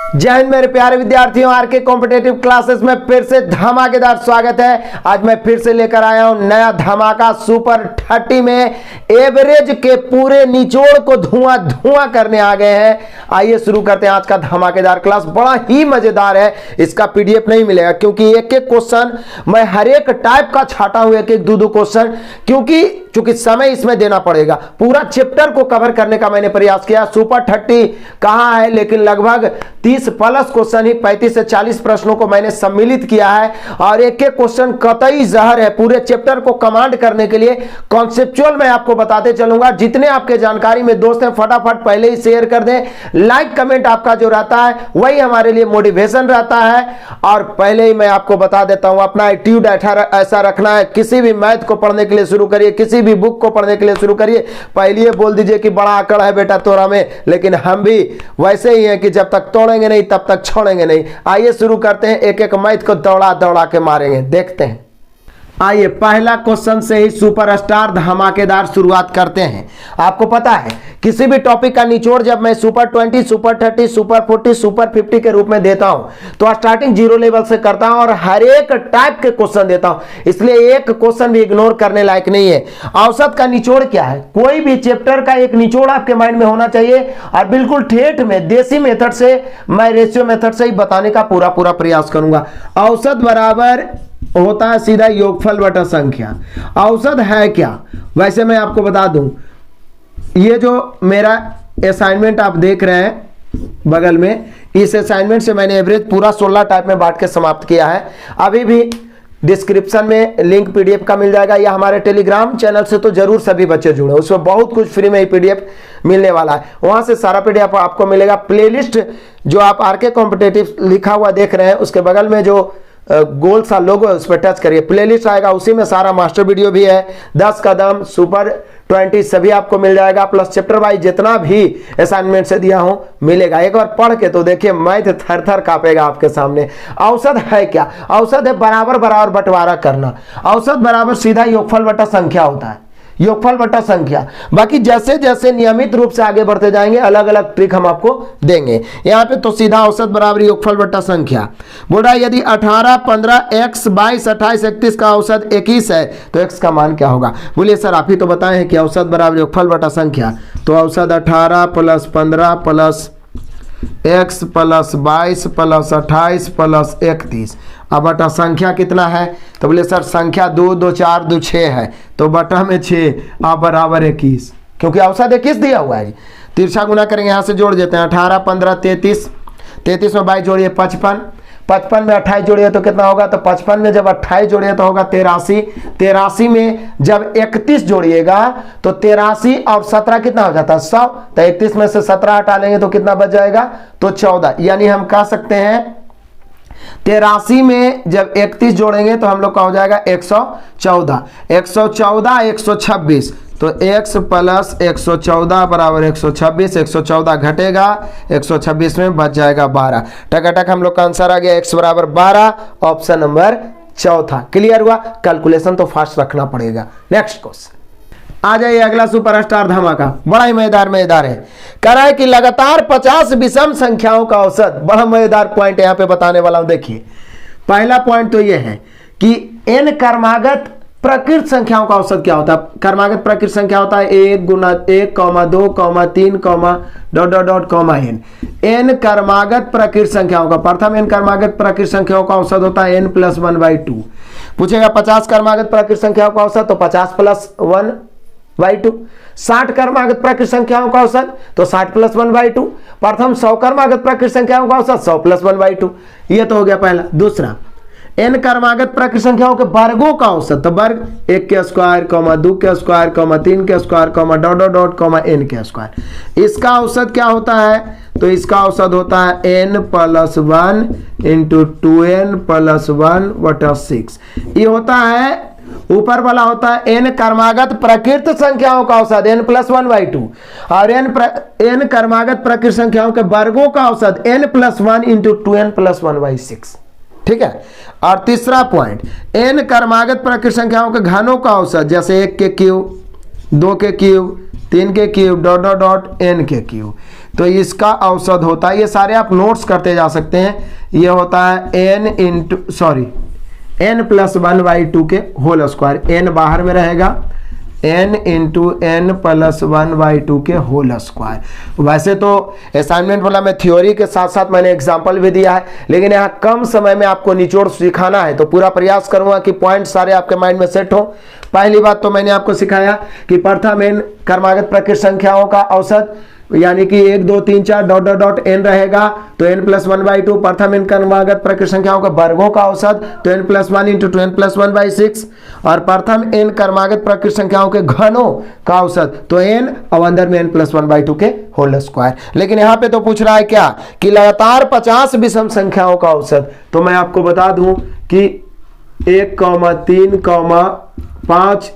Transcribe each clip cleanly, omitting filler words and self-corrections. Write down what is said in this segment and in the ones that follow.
जय हिंद मेरे प्यारे विद्यार्थियों, आरके कॉम्पिटेटिव क्लासेस में फिर से धमाकेदार स्वागत है। आज मैं फिर से लेकर आया हूं नया धमाका सुपर 30 में एवरेज के पूरे निचोड़ को धुआं धुआं करने आ गए हैं। आइए शुरू करते हैं आज का धमाकेदार क्लास। बड़ा ही मजेदार है, इसका पीडीएफ नहीं मिलेगा क्योंकि एक एक क्वेश्चन मैं हर एक टाइप का छाटा हूं, एक एक दो क्वेश्चन, क्योंकि समय इसमें देना पड़ेगा। पूरा चैप्टर को कवर करने का मैंने प्रयास किया। सुपर 30 कहां है, लेकिन लगभग 30 प्लस क्वेश्चन ही 35 से 40 प्रश्नों को मैंने सम्मिलित किया है और एक एक क्वेश्चन कतई जहर है। पूरे चैप्टर को कमांड करने के लिए कॉन्सेप्चुअल मैं आपको बताते चलूंगा। जितने आपके जानकारी में दोस्त हैं फटाफट पहले ही शेयर कर दें। लाइक कमेंट आपका जो रहता है वही हमारे लिए मोटिवेशन रहता है। और पहले ही मैं आपको बता देता हूं, अपना एटीट्यूड ऐसा रखना है, किसी भी मैथ को पढ़ने के लिए शुरू करिए, किसी भी बुक को पढ़ने के लिए शुरू करिए, पहले ये बोल दीजिए कि बड़ा आंकड़ा है बेटा तोरा में, लेकिन हम भी वैसे ही हैं कि जब तक तोड़ेंगे नहीं तब तक छोड़ेंगे नहीं। आइए शुरू करते हैं, एक एक मैथ को दौड़ा दौड़ा के मारेंगे, देखते हैं। आइए पहला क्वेश्चन से ही सुपरस्टार धमाकेदार शुरुआत करते हैं। आपको पता है किसी भी टॉपिक का निचोड़ जब मैं सुपर 20, सुपर 30, सुपर 40, सुपर 50 के रूप में देता हूं तो स्टार्टिंग जीरो लेवल से करता हूं और हर एक टाइप के क्वेश्चन देता हूं, इसलिए एक क्वेश्चन भी इग्नोर करने लायक नहीं है। औसत का निचोड़ क्या है? कोई भी चैप्टर का एक निचोड़ आपके माइंड में होना चाहिए और बिल्कुल ठेठ में देसी मेथड से, मैं रेशियो मेथड से ही बताने का पूरा प्रयास करूंगा। औसत बराबर होता है सीधा योगफल बटा संख्या। औसत है क्या? वैसे मैं आपको बता दूं, ये जो मेरा असाइनमेंट आप देख रहे हैं बगल में, इस असाइनमेंट से मैंने एवरेज पूरा 16 टाइप में बांट के समाप्त किया है। अभी भी डिस्क्रिप्शन में लिंक पीडीएफ का मिल जाएगा, या हमारे टेलीग्राम चैनल से तो जरूर सभी बच्चे जुड़े, उसमें बहुत कुछ फ्री में ही पीडीएफ मिलने वाला है। वहां से सारा पीडीएफ आपको मिलेगा। प्लेलिस्ट जो आप आरके कॉम्पिटेटिव लिखा हुआ देख रहे हैं उसके बगल में जो गोल सा लोगो है उस पर टच करिए, प्लेलिस्ट आएगा, उसी में सारा मास्टर वीडियो भी है। 10 कदम, सुपर 20 सभी आपको मिल जाएगा, प्लस चैप्टर वाइज जितना भी असाइनमेंट से दिया हूं मिलेगा। एक बार पढ़ के तो देखिए, मैथ थर थर कांपेगा आपके सामने। औसत है क्या? औसत है बराबर बराबर बंटवारा करना। औसत बराबर सीधा योगफल बटा संख्या होता है, योगफल बटा संख्या। बाकी जैसे जैसे नियमित रूप से आगे बढ़ते जाएंगे अलग अलग ट्रिक हम आपको देंगे। यहाँ पे तो सीधा औसत बराबर योगफल बटा संख्या बोल रहा है। यदि 18, 15, x, 22, 28, 31 का औसत 21 है तो x का मान क्या होगा? बोलिए सर आप ही तो बताए हैं कि औसत बराबर योगफल बटा संख्या। तो औसत 18 plus 15 plus x plus 22 plus 28 plus 31। अब बटा संख्या कितना है? तो बोले सर संख्या 2, 2, 4, 2, 6 है, तो बटा में 6 आप बराबर 21, क्योंकि औसत 21 दिया हुआ है। तिरछा गुना करेंगे, यहाँ से जोड़ देते हैं। 18, 15, 33, 33 में 22 जोड़िए 55, 55 में 28 जोड़िए तो कितना होगा? तो 55 में जब 28 जोड़िए तो होगा 83, 83 में जब 31 जोड़िएगा तो 83 और 17 कितना हो जाता है? 100। तो 31 में से 17 हटा लेंगे तो कितना बच जाएगा? तो 14। यानी हम कह सकते हैं 83 में जब 31 जोड़ेंगे तो हम लोग का हो जाएगा 114, 114, 126। तो x प्लस 114 बराबर 126, 114 घटेगा 126 में बच जाएगा 12। टकाटक हम लोग का आंसर आ गया x बराबर 12, ऑप्शन नंबर चौथा। क्लियर हुआ? कैलकुलेशन तो फास्ट रखना पड़ेगा। नेक्स्ट क्वेश्चन आ जाइए, अगला सुपरस्टार धमाका बड़ा ही मजेदार है। कह रहा है कि लगातार 50 विषम संख्याओं का औसत। बड़ा मजेदार पॉइंट यहाँ पे बताने वाला हूं। देखिए पहला पॉइंट तो यह है कि n क्रमागत प्रकृत संख्याओं का औसत क्या होता है? क्रमागत प्रकृत संख्या होता है 1 गुना 1, 2, 3, dot dot dot n। n क्रमागत प्रकृत संख्याओं का, प्रथम n क्रमागत प्रकृत संख्याओं का औसत होता है n प्लस 1/2। पूछेगा 50 क्रमागत प्रकृत संख्याओं का औसत, तो 50 प्लस 1/2। 60 क्रमागत प्रकृत संख्याओं का औसत तो 60 प्लस 1/2। प्रथम 100 क्रमागत प्रकृत संख्याओं का औसत 100 प्लस 1/2। ये तो हो गया पहला। दूसरा, n क्रमागत प्रकृत संख्याओं के वर्गों का औसत, तो वर्ग 1 के स्क्वायर, 2 के स्क्वायर, 3 के square, dot dot dot n के स्क्वायर। इसका औसत क्या होता है? तो इसका औसत होता है n plus 1 into 2n plus 1 बटा 6। ये होता है, ऊपर वाला होता है n क्रमागत प्रकृत संख्याओं का औसत n प्लस 1/2, और n क्रमागत प्रकृत संख्याओं के वर्गों का औसत n plus 1 into 2n plus 1/6। ठीक है। और तीसरा पॉइंट, n क्रमागत प्रकृत संख्याओं के घनों का औसत, जैसे 1 के क्यूब, 2 के क्यूब, 3 के cube dot dot dot n के क्यूब, तो इसका औसत होता है, ये सारे आप नोट्स करते जा सकते हैं, ये होता है n प्लस 1/2 के होल स्क्वायर, n बाहर में रहेगा, n इंटू n प्लस 1/2 के होल स्क्वायर। वैसे तो असाइनमेंट वाला मैं थ्योरी के साथ साथ मैंने एग्जाम्पल भी दिया है, लेकिन यहाँ कम समय में आपको निचोड़ सिखाना है, तो पूरा प्रयास करूंगा कि पॉइंट सारे आपके माइंड में सेट हो। पहली बात तो मैंने आपको सिखाया कि प्रथम n क्रमागत प्रकृत संख्याओं का औसत, यानी कि 1 2 3 4 डॉट डॉट डॉट n रहेगा, तो n प्लस 1/2 प्रथम n क्रमागत प्रकृत संख्याओं के वर्गों का औसत, तो n plus 1 into 2 n plus 1/6, और प्रथम n क्रमागत प्रकृत संख्याओं के घनों का औसत, तो n और अंदर में n प्लस 1/2 के होल स्क्वायर। लेकिन यहाँ पे तो पूछ रहा है क्या कि लगातार 50 विषम संख्याओं का औसत, तो मैं आपको बता दूं कि 1, 3, 5,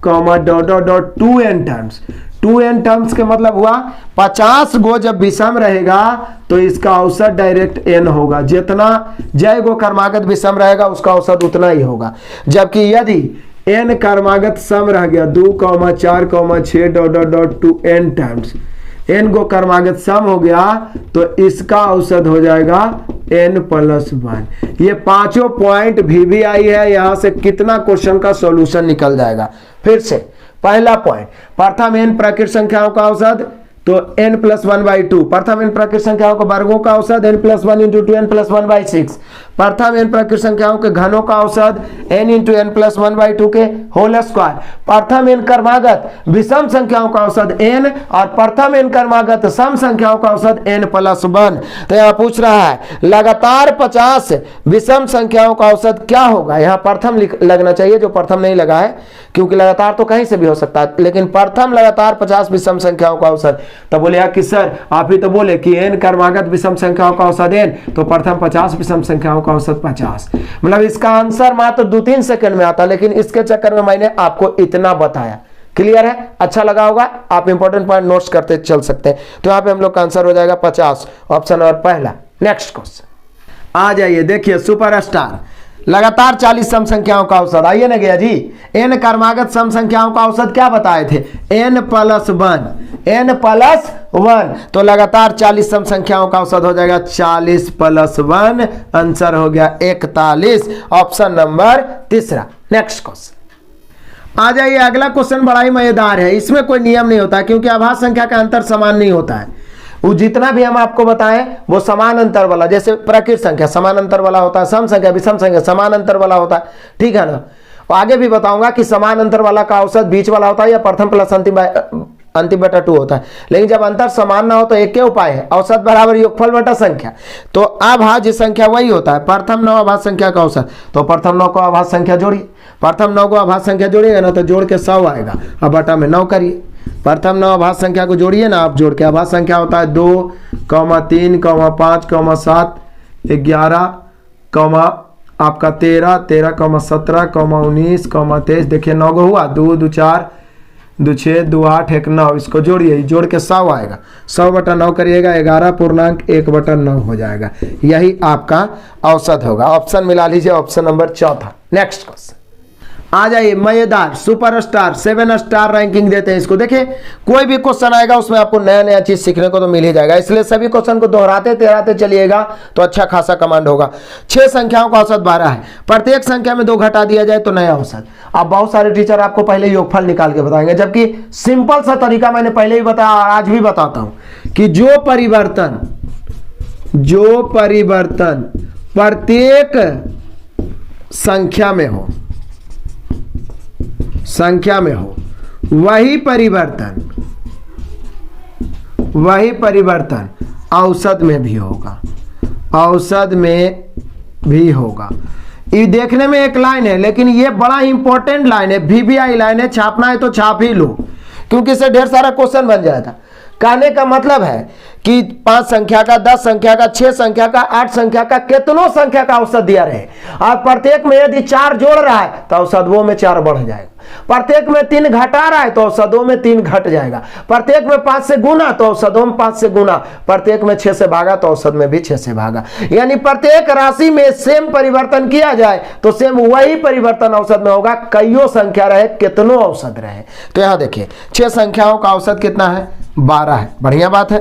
dot dot dot 2n terms, 2n terms के मतलब हुआ 50 गो जब विषम रहेगा तो इसका औसत डायरेक्ट n होगा, जितना जय गो क्रमागत विषम रहेगा उसका औसत उतना ही होगा। जबकि यदि n क्रमागत सम रह गया 2, 4, 6 dot dot dot 2n terms, n गो क्रमागत सम हो गया तो इसका औसत हो जाएगा n प्लस 1। ये पांचों पॉइंट VBI है, यहां से कितना क्वेश्चन का सॉल्यूशन निकल जाएगा। फिर से पहला पॉइंट, प्रथम n प्रकृत संख्याओं का औसत, तो n प्लस 1/2, प्रथम n प्रकृत संख्याओं के वर्गों का औसत n plus 1 into 2n plus 1/6, प्रथम n प्रकृत संख्याओं के घनों का औसत n इंटू n प्लस 1/2 के होल स्क्वायर, प्रथम n क्रमागत विषम संख्याओं का औसत n और प्रथम n क्रमागत सम संख्याओं का औसत n प्लस 1। तो यहाँ पूछ रहा है लगातार 50 विषम संख्याओं का औसत क्या होगा, यहाँ प्रथम लगना चाहिए, जो प्रथम नहीं लगा है, क्योंकि लगातार तो कहीं से भी हो सकता है, लेकिन प्रथम लगातार 50 विषम संख्याओं का औसत। तो बोले यार कि सर आप ही तो बोले कि n क्रमागत विषम संख्याओं का औसत n, तो प्रथम 50 विषम संख्याओं का औसत 50, मतलब इसका आंसर मात्र 2-3 सेकंड में आता, लेकिन इसके चक्कर में मैंने आपको इतना बताया। क्लियर है? अच्छा लगा होगा, आप इंपॉर्टेंट पॉइंट नोट्स करते चल सकते हैं। तो यहाँ पे हम लोग का आंसर हो जाएगा 50, ऑप्शन नंबर पहला। नेक्स्ट क्वेश्चन आ जाइए, देखिए सुपरस्टार लगातार 40 सम संख्याओं का औसत, आइए ना गया जी, n क्रमागत सम संख्याओं का औसत क्या बताए थे, n प्लस 1, तो लगातार 40 सम संख्याओं का औसत हो जाएगा 40 प्लस 1, आंसर हो गया 41, ऑप्शन नंबर तीसरा। नेक्स्ट क्वेश्चन आ जाइए, अगला क्वेश्चन बड़ा ही मजेदार है, इसमें कोई नियम नहीं होता क्योंकि आभास संख्या का अंतर समान नहीं होता है। वो जितना भी हम आपको बताएं वो समान अंतर वाला, जैसे प्रकृत संख्या समान अंतर वाला होता है, सम संख्या विषम संख्या समान अंतर वाला होता है, ठीक है ना। आगे भी बताऊंगा कि समान अंतर वाला का औसत बीच वाला होता है या प्रथम प्लस अंतिम बटा 2 होता है, लेकिन जब अंतर समान ना हो तो एक के उपाय है, औसत बराबर योगफल बटा संख्या। तो अभाज्य संख्या वही होता है, प्रथम 9 अभाज्य संख्या का औसत, तो प्रथम 9 को अभाज्य संख्या जोड़िए, प्रथम 9 को अभाज्य संख्या जोड़िएगा ना तो जोड़ के 100 आएगा, अब बटा में 9 करिए, प्रथम 9 अभाज्य संख्या को जोड़िए ना आप, जोड़ के अभाज्य संख्या होता है 2, 3, 5, 7, 11, आपका 13, 17, 19, 23, देखिए 9 को हुआ, 2, 2, 4, 2, 6, 2, 8, 1, 9, इसको जोड़िए, जोड़ के 100 आएगा, 100 बटा 9 करिएगा 11.1/9 हो जाएगा, यही आपका औसत होगा। ऑप्शन मिला लीजिए, ऑप्शन नंबर चौथा। नेक्स्ट क्वेश्चन आ जाइए, मजेदार सुपरस्टार 7 स्टार रैंकिंग देते हैं इसको। देखिए कोई भी क्वेश्चन आएगा उसमें आपको नया नया चीज सीखने को तो मिल ही जाएगा, इसलिए सभी क्वेश्चन को दोहराते चलिएगा तो अच्छा खासा कमांड होगा। 6 संख्याओं का औसत 12 है, प्रत्येक संख्या में 2 घटा दिया जाए तो नया औसत। अब बहुत सारे टीचर आपको पहले योगफल निकाल के बताएंगे, जबकि सिंपल सा तरीका मैंने पहले ही बताया और आज भी बताता हूं कि जो परिवर्तन प्रत्येक संख्या में हो वही परिवर्तन औसत में भी होगा। ये देखने में एक लाइन है लेकिन ये बड़ा इंपॉर्टेंट लाइन है, VBI लाइन है, छापना है तो छाप ही लो क्योंकि इससे ढेर सारा क्वेश्चन बन जाता। कहने का मतलब है कि 5 संख्या का, 10 संख्या का, 6 संख्या का, 8 संख्या का, कितनों संख्या का औसत दिया रहे और प्रत्येक में यदि 4 जोड़ रहा है तो औसत वो में 4 बढ़ जाएगा। प्रत्येक में 3 घटा रहा है तो औसतों में 3 घट जाएगा। प्रत्येक में 5 से गुना तो औसतों में 5 से गुना। प्रत्येक में 6 से भागा तो औसत में भी 6 से भागा। यानी प्रत्येक राशि में सेम परिवर्तन किया जाए तो सेम वही परिवर्तन औसत में होगा, कईयों संख्या रहे कितनों औसत रहे। तो यहां देखिए 6 संख्याओं का औसत कितना है, 12 है। बढ़िया बात है।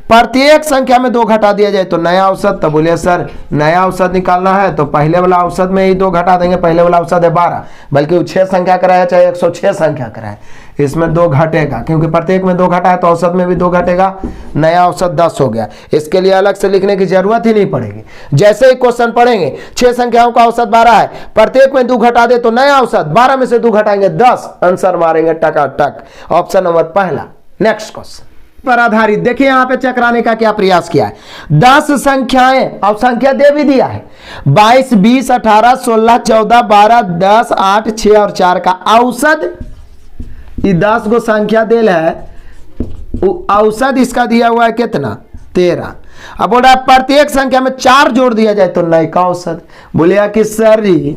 प्रत्येक संख्या में 2 घटा दिया जाए तो नया औसत। तो बोलिए सर नया औसत निकालना है तो पहले वाला औसत में ही 2 घटा देंगे। पहले वाला औसत है 12, बल्कि वो 6 संख्या का है चाहे 106 संख्या का है, इसमें 2 घटेगा, क्योंकि प्रत्येक में 2 घटा है तो औसत में भी 2 घटेगा। नया औसत 10 हो गया। इसके लिए अलग से लिखने की जरूरत ही नहीं पड़ेगी। जैसे ही क्वेश्चन पढ़ेंगे 6 संख्याओं का औसत 12 है, प्रत्येक में 2 घटा दे तो नया औसत 12 में से 2 घटाएंगे 10, आंसर मारेंगे टकाटक। ऑप्शन नंबर पहला। नेक्स्ट क्वेश्चन पर आधारित देखिए यहां पे चक्राने का क्या प्रयास किया है। 10 संख्याएं और संख्या दे भी दिया है 22, 20, 18, 16, 14, 12, 10, 8, 6 और 4 का औसत। 10 को संख्या दिल है, औसत इसका दिया हुआ है कितना, 13। अब बोला प्रत्येक संख्या में 4 जोड़ दिया जाए तो नई का औसत। बोलिए कि सर जी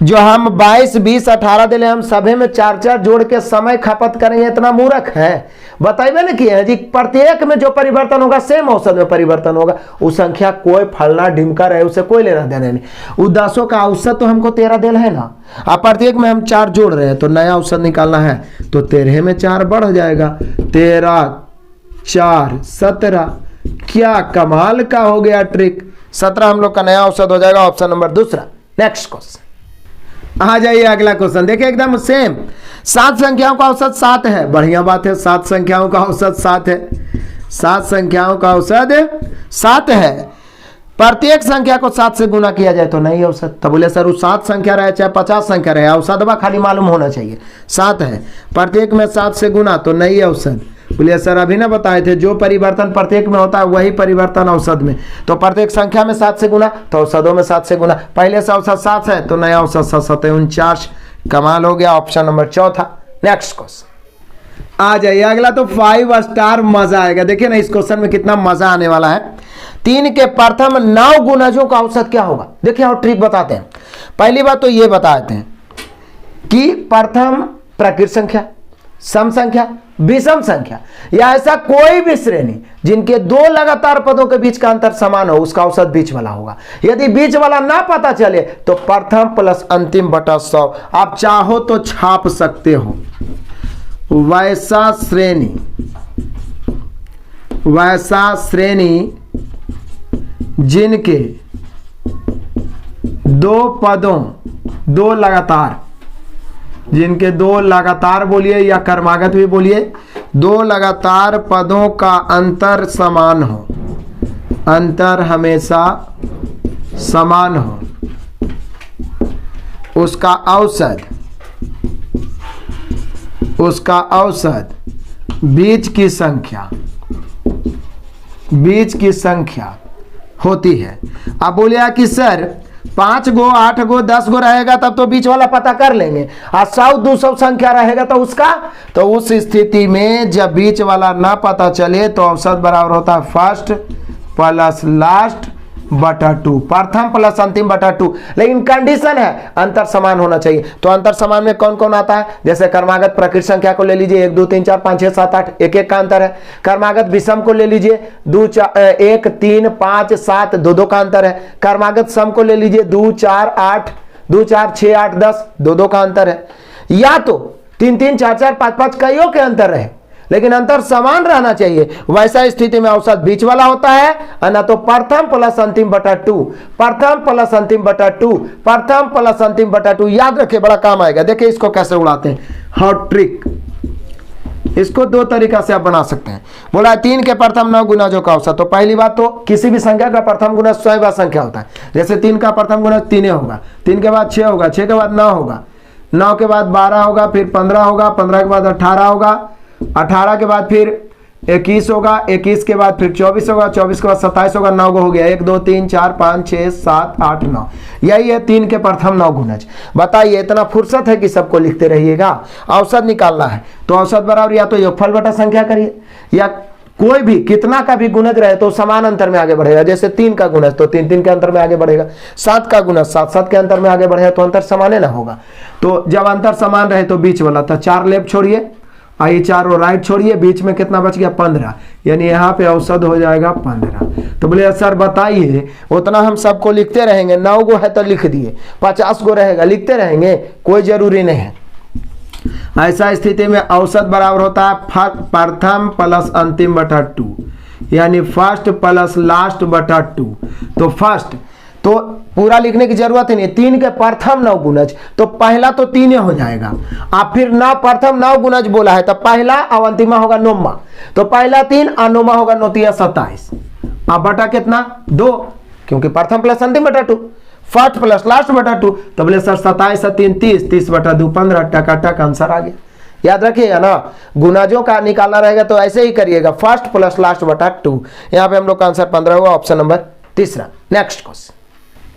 जो हम 22, 20, 18 दिले हम सभी में 4-4 जोड़ के समय खपत करेंगे, इतना मूर्ख है? बताइए ना कि है जी प्रत्येक में जो परिवर्तन होगा सेम औसत में परिवर्तन होगा। उस संख्या कोई फलना ढिमका रहे उसे कोई लेना देना नहीं। उस 10 का औसत तो हमको 13 दिल है ना, अब प्रत्येक में हम 4 जोड़ रहे हैं तो नया औसत निकालना है तो 13 में 4 बढ़ जाएगा, 13, 4, 17। क्या कमाल का हो गया ट्रिक। 17 हम लोग का नया औसत हो जाएगा। ऑप्शन नंबर दूसरा। नेक्स्ट क्वेश्चन आ जाइए अगला क्वेश्चन देखिए एकदम सेम। 7 संख्याओं का औसत 7 है। बढ़िया बात है, 7 संख्याओं का औसत 7 है। 7 संख्याओं का औसत 7 है। प्रत्येक संख्या को 7 से गुना किया जाए तो नहीं औसत। तो बोले सर वो 7 संख्या रहे चाहे 50 संख्या रहे, औसत खाली मालूम होना चाहिए। 7 है, प्रत्येक में 7 से गुना तो नहीं औसत। बोलिए सर अभी ना बताए थे जो परिवर्तन प्रत्येक में होता है वही परिवर्तन औसत में। तो प्रत्येक संख्या में 7 से गुना तो औसतों में 7 से गुना। पहले से औसत 7 है तो नया औसत 7 है 49। कमाल हो गया। ऑप्शन नंबर चौथा। नेक्स्ट क्वेश्चन आ जाइए अगला। तो 5 स्टार मजा आएगा। देखिए ना इस क्वेश्चन में कितना मजा आने वाला है। 3 के प्रथम 9 गुणजों का औसत क्या होगा। देखिए और ट्रिक बताते हैं। पहली बात तो ये बताते हैं कि प्रथम प्राकृत संख्या, सम संख्या, विषम संख्या या ऐसा कोई भी श्रेणी जिनके 2 लगातार पदों के बीच का अंतर समान हो उसका औसत बीच वाला होगा। यदि बीच वाला ना पता चले तो प्रथम प्लस अंतिम बटा 100 आप चाहो तो छाप सकते हो। वैसा श्रेणी जिनके 2 पदों 2 लगातार, जिनके 2 लगातार बोलिए या कर्मागत भी बोलिए, 2 लगातार पदों का अंतर समान हो, अंतर हमेशा समान हो, उसका औसत बीच की संख्या होती है। अब बोलिए कि सर 5 गो 8 गो 10 गो रहेगा तब तो बीच वाला पता कर लेंगे, और 100-200 संख्या रहेगा तो उसका, तो उस स्थिति में जब बीच वाला ना पता चले तो औसत बराबर होता है फर्स्ट प्लस लास्ट बटा 2, प्रथम प्लस अंतिम बटा 2। लेकिन कंडीशन है अंतर समान होना चाहिए। तो अंतर समान में कौन कौन आता है, जैसे कर्मागत प्राकृत संख्या को ले लीजिए 1 2 3 4 5 6 7 8 1 का अंतर है। कर्मागत विषम को ले लीजिए 1 3 5 7 2 का अंतर है। कर्मागत सम को ले लीजिए 2 4 8 2 4 6 8 10 2 का अंतर है। या तो 3 3 4 4 5 5 कईयों के अंतर रहे लेकिन अंतर समान रहना चाहिए। वैसा स्थिति में औसत बीच वाला होता है, ना तो प्रथम प्लस अंतिम बटा 2, प्रथम प्लस अंतिम बटा 2, प्रथम प्लस अंतिम बटा 2। याद रखिए बड़ा काम आएगा। देखिए इसको कैसे उड़ाते हैं, हॉट ट्रिक। इसको 2 तरीका से आप बना सकते हैं। बोला 3 के प्रथम 9 गुणजों का औसत। तो पहली बात तो किसी भी संख्या का प्रथम गुणज स्वयं संख्या होता है। जैसे 3 का प्रथम गुणज 3 होगा, 3 के बाद 6 होगा, 6 के बाद 9 होगा, 9 के बाद 12 होगा, फिर 15 होगा, 15 के बाद 18 होगा, 18 के बाद फिर 21 होगा, 21 के बाद फिर 24 होगा, 24 के बाद 27 होगा, 9 हो गया। 1 2 3 4 5 6 7 8 9। यही है 3 के प्रथम 9 गुणज। बताइए इतना फुर्सत है कि सबको लिखते रहिएगा। औसत निकालना है तो औसत बराबर या तो योगफल बटा संख्या करिए या कोई भी कितना का भी गुणज रहे तो समान अंतर में आगे बढ़ेगा। जैसे 3 का गुणज तो 3 3 के अंतर में आगे बढ़ेगा, 7 का गुणज 7 7 के अंतर में आगे बढ़ेगा, तो अंतर समान ना होगा। तो जब अंतर समान रहे तो बीच वाला था 4 लेफ्ट छोड़िए, आई 4 और राइट छोड़िए, बीच में कितना बच गया 15, यानी यहाँ पे औसत हो जाएगा 15। तो बोले सर बताइए उतना हम सबको लिखते रहेंगे, 9 गो है तो लिख दिए, 50 गो रहेगा लिखते रहेंगे, कोई जरूरी नहीं है। ऐसा स्थिति में औसत बराबर होता है प्रथम प्लस अंतिम बटा 2, यानी फर्स्ट प्लस लास्ट बटा 2। तो फर्स्ट तो पूरा लिखने की जरूरत ही नहीं, 3 के प्रथम 9 गुणज, तो पहला तो 3 हो जाएगा। आप फिर 9 प्रथम 9 गुणज बोला है तो पहला और अंतिमा होगा 9वां, तो पहला 3 और 9वां होगा 9 3 27। अब बटा कितना 2, क्योंकि प्रथम प्लस अंतिम बटा 2, फर्स्ट प्लस लास्ट बटा 2। तो बोले सर 27 3 30, 30 बटा 2 15, टका आंसर आ गया। याद रखिएगा ना, गुणाजों का निकालना रहेगा तो ऐसे ही करिएगा, फर्स्ट प्लस लास्ट बटा 2। यहाँ पे हम लोग का आंसर 15 हुआ, ऑप्शन नंबर तीसरा। नेक्स्ट क्वेश्चन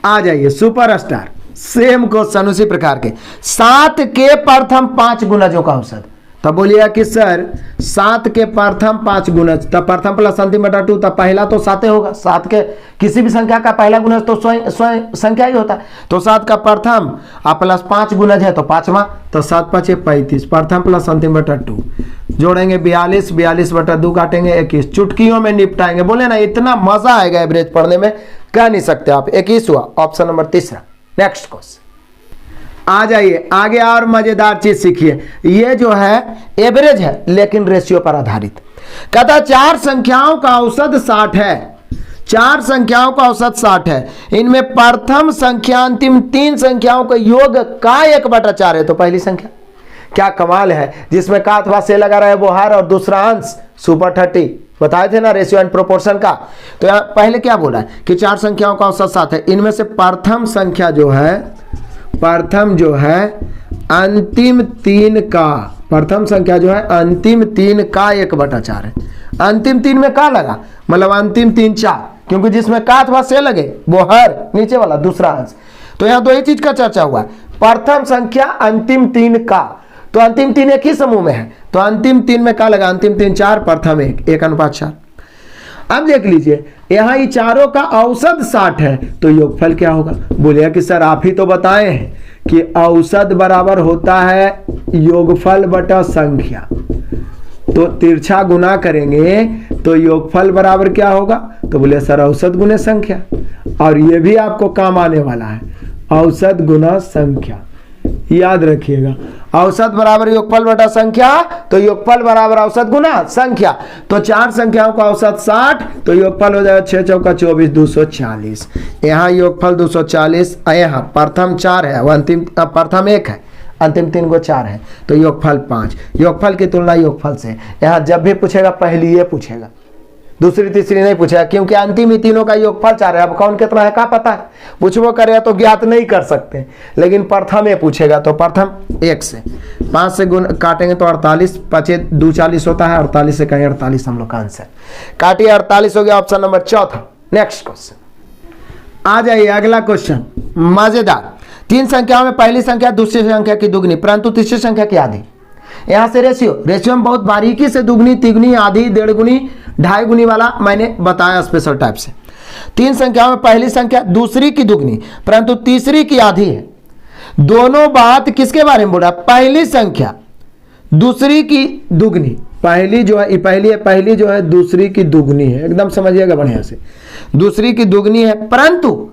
आ जाइए, सुपरस्टार सेम क्वेश्चन उसी प्रकार के, 7 के प्रथम 5 गुणजों का औसत। तब बोलिएगा कि सर 7 के प्रथम 5 गुणज, तब प्रथम प्लस अंतिम बटा 2, तब पहला तो 7 होगा, 7 के किसी भी संख्या का पहला गुणज तो स्वयं संख्या ही होता है। तो 7 का प्रथम प्लस 5 गुणज है तो 5वां, तो 7 5 35, प्रथम प्लस अंतिम बटा 2 जोड़ेंगे 42, 42 बटा 2 काटेंगे 21, चुटकियों में निपटाएंगे। बोले ना इतना मजा आएगा एवरेज पढ़ने में, कह नहीं सकते आप। 21 हुआ, ऑप्शन नंबर तीसरा। नेक्स्ट क्वेश्चन आ जाइए आगे, और मजेदार चीज सीखिए। ये जो है एवरेज है लेकिन रेशियो पर आधारित। कहता 4 संख्याओं का औसत 60 है, 4 संख्याओं का औसत 60 है, इनमें प्रथम संख्या अंतिम 3 संख्याओं का योग का 1/4 है। तो पहली संख्या क्या कमाल है, जिसमें का अथवा से लगा रहा है वो हर और दूसरा अंश सुपर 30 बताए थे ना, रेशियो एंड प्रोपोर्शन का। तो यहाँ पहले क्या बोला है कि 4 संख्याओं का औसत 7 है, इनमें से प्रथम संख्या जो है, प्रथम जो है अंतिम 3 का, प्रथम संख्या जो है अंतिम 3 का 1/4 है। अंतिम 3 में का लगा, मतलब अंतिम 3 4, क्योंकि जिसमें का अथवा से लगे वो हर, नीचे वाला दूसरा अंश। तो यहाँ दो ही चीज का चर्चा हुआ, प्रथम संख्या अंतिम 3 का, तो अंतिम 3 एक ही समूह में है, तो अंतिम 3 में का लगा, अंतिम 3 4, प्रथम 1/4। अब देख लीजिए यहाँ ये चारों का औसत 60 है, तो योगफल क्या होगा। बोलिए कि सर आप ही तो बताए हैं कि औसत बराबर होता है योगफल बटा संख्या, तो तिरछा गुना करेंगे तो योगफल बराबर क्या होगा। तो बोले सर औसत गुने संख्या, और ये भी आपको काम आने वाला है, औसत गुना संख्या। याद रखिएगा, औसत बराबर योगफल बटा संख्या, तो योगफल बराबर औसत गुना संख्या। तो 4 संख्याओं का औसत 60, तो योगफल हो जाएगा 6 चौका 24 240। यहाँ योगफल 240, यहाँ प्रथम 4 है, अंतिम प्रथम 1 है, अंतिम 3 को 4 है, तो योगफल 5। योगफल की तुलना योगफल से, यहाँ जब भी पूछेगा पहली ये पूछेगा, दूसरी तीसरी नहीं पूछेगा, क्योंकि अंतिम ही तीनों का योगफल 4 है। अब कौन कितना है का पता है, पूछबो करेगा तो ज्ञात नहीं कर सकते, लेकिन प्रथम ये पूछेगा तो प्रथम 1 से 5 से गुण काटेंगे तो 48, 5 2 40 होता है, 48 से कहें 48 हम लोग का आंसर। काटिए 48 हो गया, ऑप्शन नंबर चौथा। नेक्स्ट क्वेश्चन आ जाइए, अगला क्वेश्चन मजेदार। 3 संख्याओं में पहली संख्या दूसरी संख्या की दुगनी परंतु तीसरी संख्या की आधी। यहां से रेशियो में बहुत बारीकी से दुगनी, तिगुनी, आधी, 1.5 गुनी, 2.5 गुनी वाला मैंने बताया स्पेशल टाइप से। 3 संख्याओं में पहली संख्या दूसरी की दुगनी परंतु तीसरी की आधी है। दोनों बात किसके बारे में बोल रहा है, पहली संख्या दूसरी की दुगनी, पहली जो है पहली जो है दूसरी की दुगनी है, एकदम समझिएगा बढ़िया से, दूसरी की दुगनी है, परंतु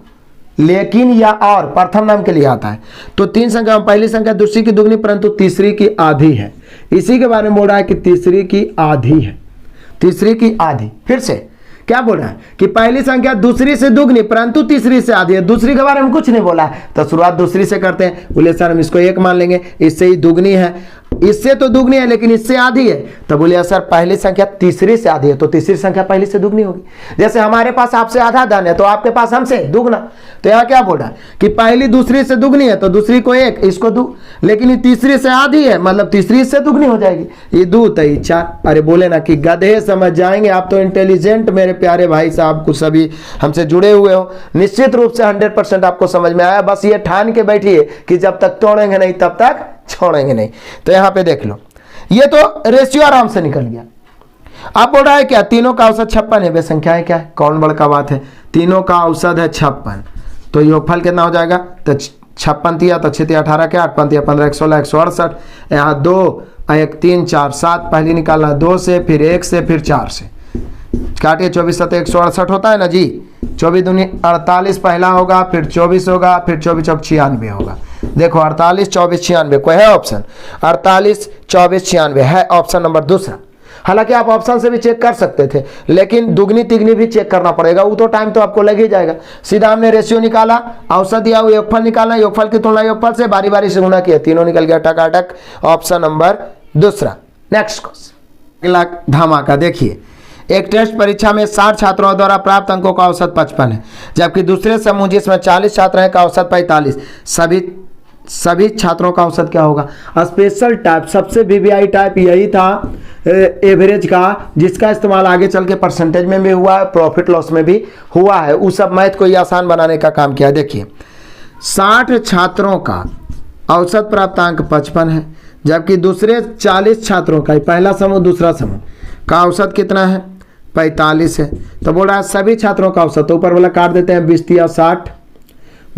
लेकिन या और प्रथम नाम के लिए आता है। तो 3 संख्या में पहली संख्या दूसरी की दुगनी परंतु तीसरी की आधी है, इसी के बारे में बोल रहा है कि तीसरी की आधी है, तीसरी की आधी। फिर से क्या बोल रहा है कि पहली संख्या दूसरी से दुगनी परंतु तीसरी से आधी है, दूसरी के बारे में कुछ नहीं बोला है, तो शुरुआत दूसरी से करते हैं। बोले सर हम इसको 1 मान लेंगे, इससे ही दुगनी है, इससे तो दुगनी है लेकिन इससे आधी है। तो बोलिए सर पहली संख्या तीसरी से आधी है, तो तीसरी संख्या पहली से दुगनी होगी। जैसे हमारे पास आपसे आधा धन है तो आपके पास हमसे दुगना, तो यहाँ क्या बोल रहा है कि पहली दूसरी से दुगनी है, तो दूसरी को 1, इसको 2, लेकिन ये तीसरी से आधी है, मतलब तीसरी से दुगनी हो जाएगी, ये 2 तो ये 4। अरे बोले ना कि गधे समझ जाएंगे, आप तो इंटेलिजेंट मेरे प्यारे भाई साहब, कुछ सभी हमसे जुड़े हुए हो, निश्चित रूप से 100% आपको समझ में आया। बस ये ठान के बैठिए कि जब तक तोड़ेंगे नहीं तब तक छोड़ेंगे नहीं। तो यहां पे देख लो, ये तो रेशियो आराम से निकल गया। आप बोल रहा है क्या तीनों का औसत 56 है, वे संख्या है क्या है, कौन बड़का बात है, तीनों का औसत है 56, तो योगफल कितना हो जाएगा, तो 56 तिया तो 6 तिया 18 के 8 5 तिया 15 116 168, यहाँ 2 1 3 4 7 पहले निकालना 2 से फिर 1 से फिर 4 से, काटिए 24 7 168 होता है ना जी, 24 दूनी 48 पहला होगा, फिर 24 होगा, फिर 24 चौक 96 होगा। देखो 48 24 96 कोई है ऑप्शन, 48 24 96 है ऑप्शन नंबर दूसरा। हालांकि आप ऑप्शन से भी चेक कर सकते थे, लेकिन दुगनी तिगनी भी चेक करना पड़ेगा, वो तो टाइम तो आपको लग ही जाएगा। सीधा हमने रेशियो निकाला, औसत दिया, वो योगफल निकालना, योगफल की तुलना योगफल से बारी बारी से गुणा किया, तीनों निकल गया टकाटक, ऑप्शन नंबर दूसरा। नेक्स्ट क्वेश्चन, अगला धमाका देखिए, एक टेस्ट परीक्षा में 60 छात्रों द्वारा प्राप्त अंकों का औसत 55 है, जबकि दूसरे समूह जिसमें 40 छात्र हैं का औसत 45, सभी छात्रों का औसत क्या होगा। स्पेशल टाइप, सबसे वीवीआई टाइप यही था एवरेज का, जिसका इस्तेमाल आगे चल के परसेंटेज में भी हुआ है, प्रॉफिट लॉस में भी हुआ है, उस सब मैथ को ही आसान बनाने का काम किया। देखिए 60 छात्रों का औसत प्राप्तांक 55 है, जबकि दूसरे 40 छात्रों का, पहला समूह दूसरा समूह का औसत कितना है, 45 है। तो बोल रहा है सभी छात्रों का औसत, तो ऊपर वाला काट देते हैं, 20 तिया 60,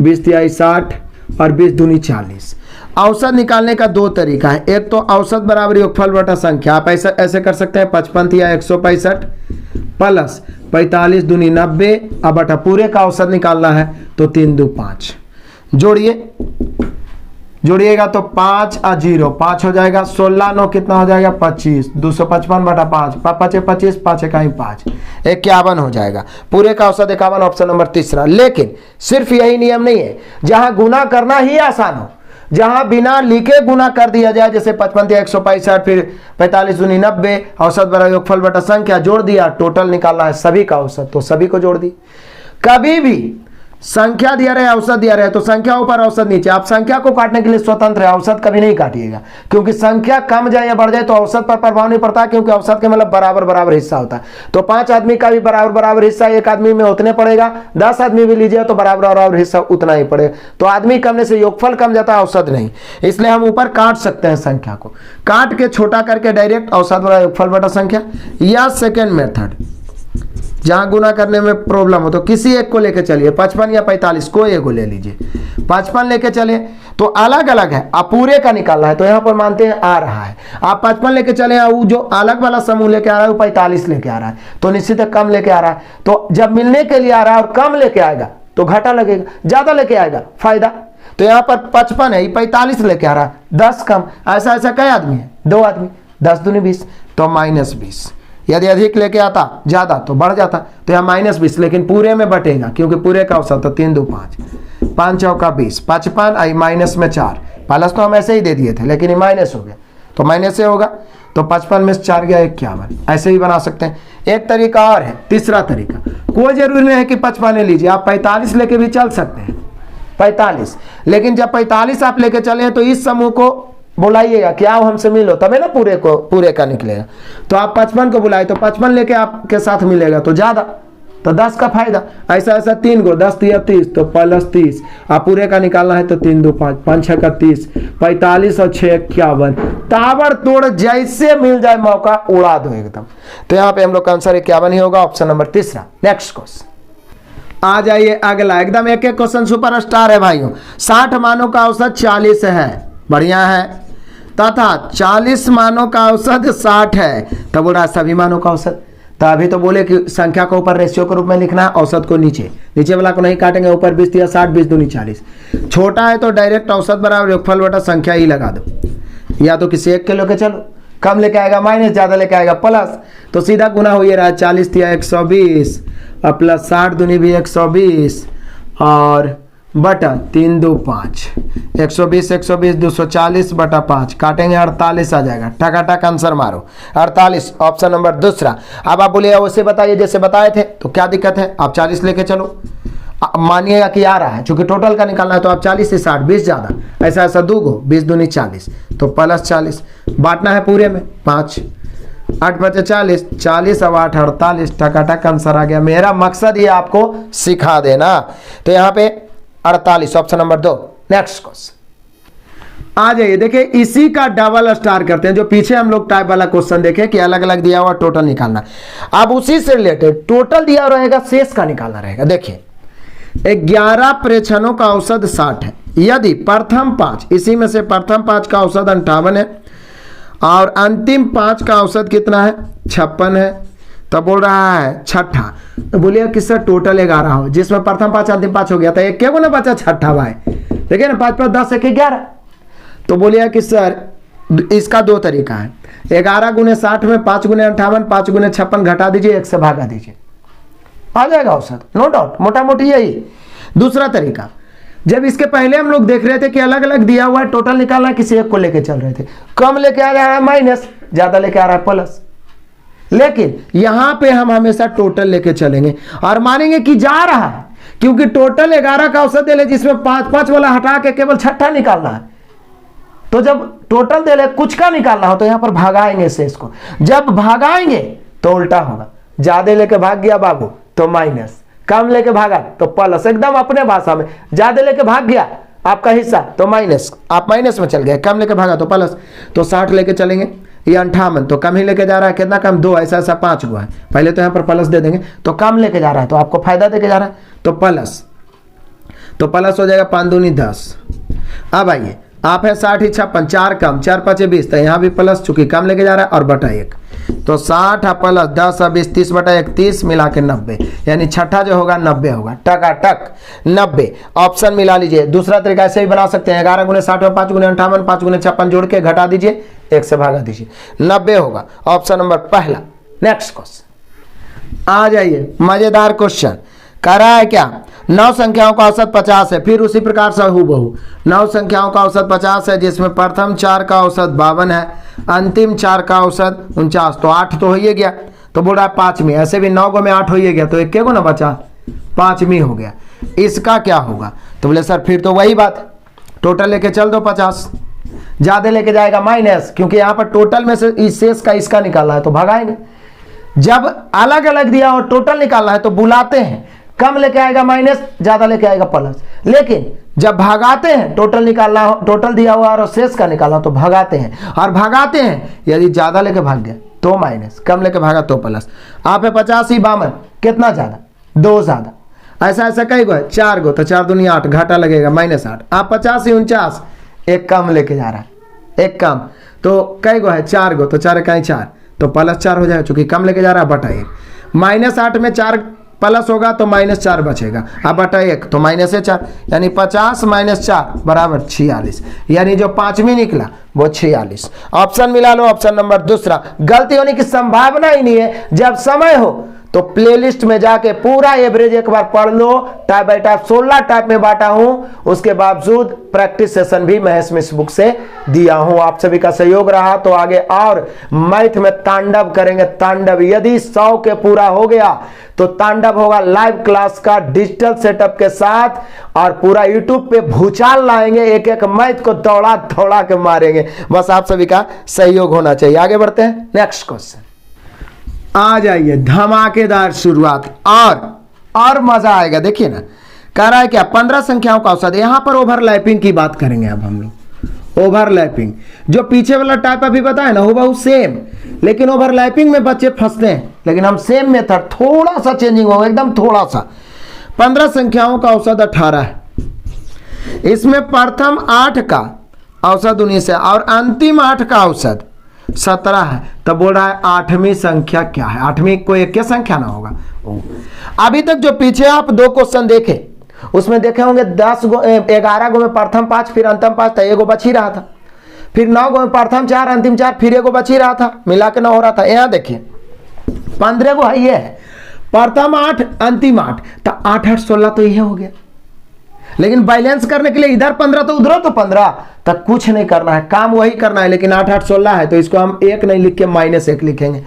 20 तिया 60 और 20 दूनी 40। औसत निकालने का दो तरीका है, एक तो औसत बराबर योगफल बटा संख्या, आप ऐसे कर सकते हैं 55 तिया 165 प्लस 45 दूनी 90, अब बटा पूरे का औसत निकालना है तो 3 दू 5, जोड़िएगा तो 5 और 0 5 हो जाएगा, 16 9 कितना हो जाएगा 25, 255 बटा 5, 5 25 5 इकाई 5, 51 हो जाएगा, पूरे का औसत 51, ऑप्शन नंबर तीसरा। लेकिन सिर्फ यही नियम नहीं है, जहां गुना करना ही आसान हो, जहां बिना लिखे गुना कर दिया जाए, जैसे 55 या 165 फिर 45 दूनी 90, औसत बराबर योगफल बटा संख्या, जोड़ दिया, टोटल निकालना है सभी का औसत, तो सभी को जोड़ दी। कभी भी संख्या दिया रहे औसत दिया रहे तो संख्या ऊपर औसत नीचे, आप संख्या को काटने के लिए स्वतंत्र है, औसत कभी नहीं काटिएगा, क्योंकि संख्या कम जाए या बढ़ जाए तो औसत पर प्रभाव नहीं पड़ता, क्योंकि औसत के मतलब बराबर बराबर हिस्सा होता है। तो 5 आदमी का भी बराबर बराबर हिस्सा एक आदमी में उतने पड़ेगा, 10 आदमी भी लीजिए तो बराबर बराबर हिस्सा उतना ही पड़ेगा। तो आदमी कमने से योगफल कम जाता है, औसत नहीं, इसलिए हम ऊपर काट सकते हैं, संख्या को काट के छोटा करके डायरेक्ट औसत बटा योगफल बटा संख्या, या सेकेंड मेथड जहां गुना करने में प्रॉब्लम हो तो किसी एक को लेके चलिए, 55 या 45 कोई एक को ले लीजिए, 55 लेके चले तो अलग अलग है, आप पूरे का निकालना है, तो यहां पर मानते हैं आ रहा है, आप 55 लेके चले, वो जो अलग वाला समूह लेके आ रहा है वो 45 लेके आ रहा है, तो निश्चित है कम लेके आ रहा है, तो जब मिलने के लिए आ रहा है और कम लेके आएगा तो घाटा लगेगा, ज्यादा लेके आएगा फायदा। तो यहाँ पर 55 है, 45 लेके आ रहा है, 10 कम, ऐसा ऐसा कई आदमी है, 2 आदमी, 10 दूनी 20 तो -20, यदि अधिक लेके आता ज्यादा तो बढ़ जाता, तो यहाँ -20, लेकिन पूरे में बटेगा क्योंकि पूरे का औसत तो 3 दू 5, 5 चौका 20, 55 आई माइनस में 4, प्लस तो हम ऐसे ही दे दिए थे लेकिन ये माइनस हो गया, तो माइनस से होगा, तो 55 में 4 गया 51, ऐसे ही बना सकते हैं। एक तरीका और है, तीसरा तरीका, कोई जरूरी नहीं है कि 55 ले लीजिए, आप 45 लेके भी चल सकते हैं, 45, लेकिन जब 45 आप लेके चले तो इस समूह को बुलाइएगा कि आओ हमसे मिलो, तभी ना पूरे का निकलेगा। तो आप 55 को बुलाए तो 55 लेके आपके साथ मिलेगा तो ज्यादा, तो 10 का फायदा, ऐसा ऐसा 3 गो, 10 तिया 30 तो +30, आप पूरे का निकालना है तो 3 दू 5, 5 6 का 30, 45 और 6 51, ताबड़तोड़ जैसे मिल जाए मौका उड़ा दो एकदम। तो यहाँ पे हम लोग का आंसर 51 ही होगा, ऑप्शन नंबर तीसरा। नेक्स्ट क्वेश्चन आ जाइए अगला, एकदम एक एक क्वेश्चन सुपर स्टार है भाइयों। 60 मानों का औसत 40 है, बढ़िया है, तथा 40 मानों का औसत 60 है, तब बोल रहा सभी मानों का औसत। तो अभी तो बोले कि संख्या को ऊपर रेशियो के रूप में लिखना है, औसत को नीचे वाला को नहीं काटेंगे, ऊपर 20 या 60, 20 दूनी 40, छोटा है तो डायरेक्ट औसत बराबर योगफल बटा संख्या ही लगा दो, या तो किसी एक के लेके चलो, कम लेके आएगा माइनस, ज्यादा लेके आएगा प्लस, तो सीधा गुना हो रहा है, 40 तिया 120 और प्लस 60 दूनी भी 120 और बटा 3 दू 5, 120 240 बटा 5, काटेंगे 48 आ जाएगा, टकाटक आंसर मारो 48, ऑप्शन नंबर दूसरा। अब आप बोलिए वैसे बताइए जैसे बताए थे, तो क्या दिक्कत है, आप 40 लेके चलो, मानिएगा कि आ रहा है, चूंकि टोटल का निकालना है तो आप 40 से 60, 20 ज्यादा, ऐसा ऐसा 2 गो, 20 दूनी 40 तो +40, बांटना है पूरे में 5, 8 5 40, 40 और 8 48, टकाटक आंसर आ गया। मेरा मकसद ये आपको सिखा देना, तो यहाँ पे 48, ऑप्शन नंबर 2। नेक्स्ट क्वेश्चन, आ जाइए, देखिए इसी का डबल स्टार करते हैं। जो पीछे हम लोग टाइप वाला क्वेश्चन देखे कि अलग अलग दिया हुआ टोटल निकालना, अब उसी से रिलेटेड टोटल दिया रहेगा, शेष का निकालना रहेगा। देखिए 11 प्रेक्षणों का औसत 60 है। यदि प्रथम 5, इसी में से प्रथम 5 का औसत 58 है और अंतिम 5 का औसत कितना है, 56 है, तो बोल रहा है छठा, तो बोलिए किससे टोटल 11 हो, जिसमें प्रथम 5 अंतिम 5 हो गया था, एक को ना बचा छठा भाई। देखिए ना 5 5 10 1 11, तो बोलिए कि सर इसका दो तरीका है, 11 गुने 60 में 5 गुने 58, 5 गुने 56 घटा दीजिए, 1 से भागा दीजिए, आ जाएगा औसत, नो डाउट, मोटा मोटी यही। दूसरा तरीका, जब इसके पहले हम लोग देख रहे थे कि अलग अलग दिया हुआ है, टोटल निकालना, किसी एक को लेके चल रहे थे, कम लेके आ रहा है माइनस, ज्यादा लेके आ रहा है प्लस, लेकिन यहां पे हम हमेशा टोटल लेके चलेंगे और मानेंगे कि जा रहा है, क्योंकि टोटल 11 का औसत दे ले, जिसमें 5 5 वाला हटा के केवल छठा निकालना है। तो जब टोटल दे ले कुछ का निकालना हो तो यहां पर भागाएंगे शेष को, जब भागाएंगे तो उल्टा होगा, ज्यादा लेके भाग गया बाबू तो माइनस, कम लेके भागा तो प्लस, एकदम अपने भाषा में, ज्यादा लेके भाग गया आपका हिस्सा तो माइनस, आप माइनस में चल गए, कम लेके भागा तो प्लस। तो 60 लेके चलेंगे, ये 58 तो कम ही लेके जा रहा है, कितना कम, 2, ऐसा ऐसा 5 गो है, पहले तो यहाँ पर प्लस दे देंगे, तो कम लेके जा रहा है तो आपको फायदा देके जा रहा है, तो प्लस हो जाएगा 5 दूनी 10। अब आइए, आप है 60 ही 56, 4 कम, 4 5 20, तो यहाँ भी प्लस, चूंकि कम लेके जा रहा है, और बटा 1, तो 60 प्लस 10 20 30 बटा 1 30 मिला के 90, यानी छठा जो होगा 90 होगा, टकाटक 90। ऑप्शन मिला लीजिए। दूसरा तरीका ऐसे ही बना सकते हैं, 11 गुने 60 में 5 गुने 58, 5 गुने 56 जोड़ के घटा दीजिए, 1 से भागा दीजिए, 90 होगा। ऑप्शन नंबर पहला। नेक्स्ट क्वेश्चन आ जाइए, मजेदार क्वेश्चन कह रहा है क्या, 9 संख्याओं का औसत 50 है, फिर उसी प्रकार से हूबहू 9 संख्याओं का औसत 50 है, जिसमें प्रथम 4 का औसत 52 है, अंतिम 4 का औसत 49, तो 8 तो हो ही गया, तो बोल रहा है 5वीं, ऐसे भी 9 गो में 8 हो ही गया, तो 1 को ना बचा, 5वीं हो गया। इसका क्या होगा, तो बोले सर फिर तो वही बात, टोटल लेके चल दो 50, ज्यादा लेके जाएगा माइनस, क्योंकि यहाँ पर टोटल में से इस शेष का इसका निकालना है तो भगाएंगे। जब अलग अलग दिया और टोटल निकालना है तो बुलाते हैं, कम लेके आएगा माइनस, ज्यादा लेके आएगा प्लस, लेकिन जब भागाते हैं, टोटल निकालना हो, टोटल दिया हुआ और शेष का निकालना तो भगाते हैं, और भगाते हैं यदि ज्यादा लेके भाग गया तो माइनस, कम लेके भागा तो प्लस। आप है 50 ही 52, कितना ज्यादा, 2 ज्यादा, ऐसा ऐसा कई गो है, 4 गो, तो 4 दूनी 8, घाटा लगेगा -8। आप 50 ही 49, 1 कम लेके जा रहा है, 1 कम, तो कई गो है, 4 गो, तो 4 इकाई 4, तो +4 हो जाएगा, चूंकि कम लेके जा रहा है, बटा 1, -8 में 4 प्लस होगा तो -4 बचेगा, अब बटा 1 तो -4, यानी 50 - 4 बराबर 46, यानी जो 5वीं निकला वो 46। ऑप्शन मिला लो, ऑप्शन नंबर दूसरा। गलती होने की संभावना ही नहीं है। जब समय हो तो प्लेलिस्ट में जाके पूरा एवरेज एक बार पढ़ लो, टाइप बाय टाइप 16 टाइप में बांटा हूं, उसके बावजूद प्रैक्टिस सेशन भी महेश मिश्र बुक से दिया हूं। आप सभी का सहयोग रहा तो आगे और मैथ में तांडव करेंगे, तांडव। यदि 100 के पूरा हो गया तो तांडव होगा लाइव क्लास का डिजिटल सेटअप के साथ, और पूरा यूट्यूब पे भूचाल लाएंगे, एक एक मैथ को दौड़ा दौड़ा के मारेंगे। बस आप सभी का सहयोग होना चाहिए। आगे बढ़ते हैं, नेक्स्ट क्वेश्चन आ जाइए। धमाकेदार शुरुआत और मजा आएगा। देखिए ना, कह रहा है क्या, 15 संख्याओं का औसत। यहां पर ओवरलैपिंग की बात करेंगे अब हम लोग। ओवरलैपिंग जो पीछे वाला टाइप अभी बताया ना, हुबहू सेम, लेकिन ओवरलैपिंग में बच्चे फंसते हैं, लेकिन हम सेम मेथड, थोड़ा सा चेंजिंग होगा, एकदम थोड़ा सा। 15 संख्याओं का औसत 18 है, इसमें प्रथम 8 का औसत 19 है और अंतिम 8 का औसत 17 है। तब बोल रहा है 8वीं संख्या क्या है। 8वीं कोई एक संख्या ना होगा। अभी तक जो पीछे आप 2 क्वेश्चन देखे, उसमें देखे होंगे 11 गो में प्रथम 5 फिर अंतिम 5 था, एगो बच ही रहा था। फिर 9 गो में प्रथम 4 अंतिम 4 फिर एगो बच ही रहा था, मिला के 9 हो रहा था। यहाँ देखिए 15 गो है, ये है प्रथम 8 अंतिम 8, तो 8 8 16 तो ये हो गया। लेकिन बैलेंस करने के लिए इधर 15 तो उधर तो 15, तक कुछ नहीं करना है, काम वही करना है। लेकिन 8 8 16 है तो इसको हम 1 नहीं लिख के -1 लिखेंगे।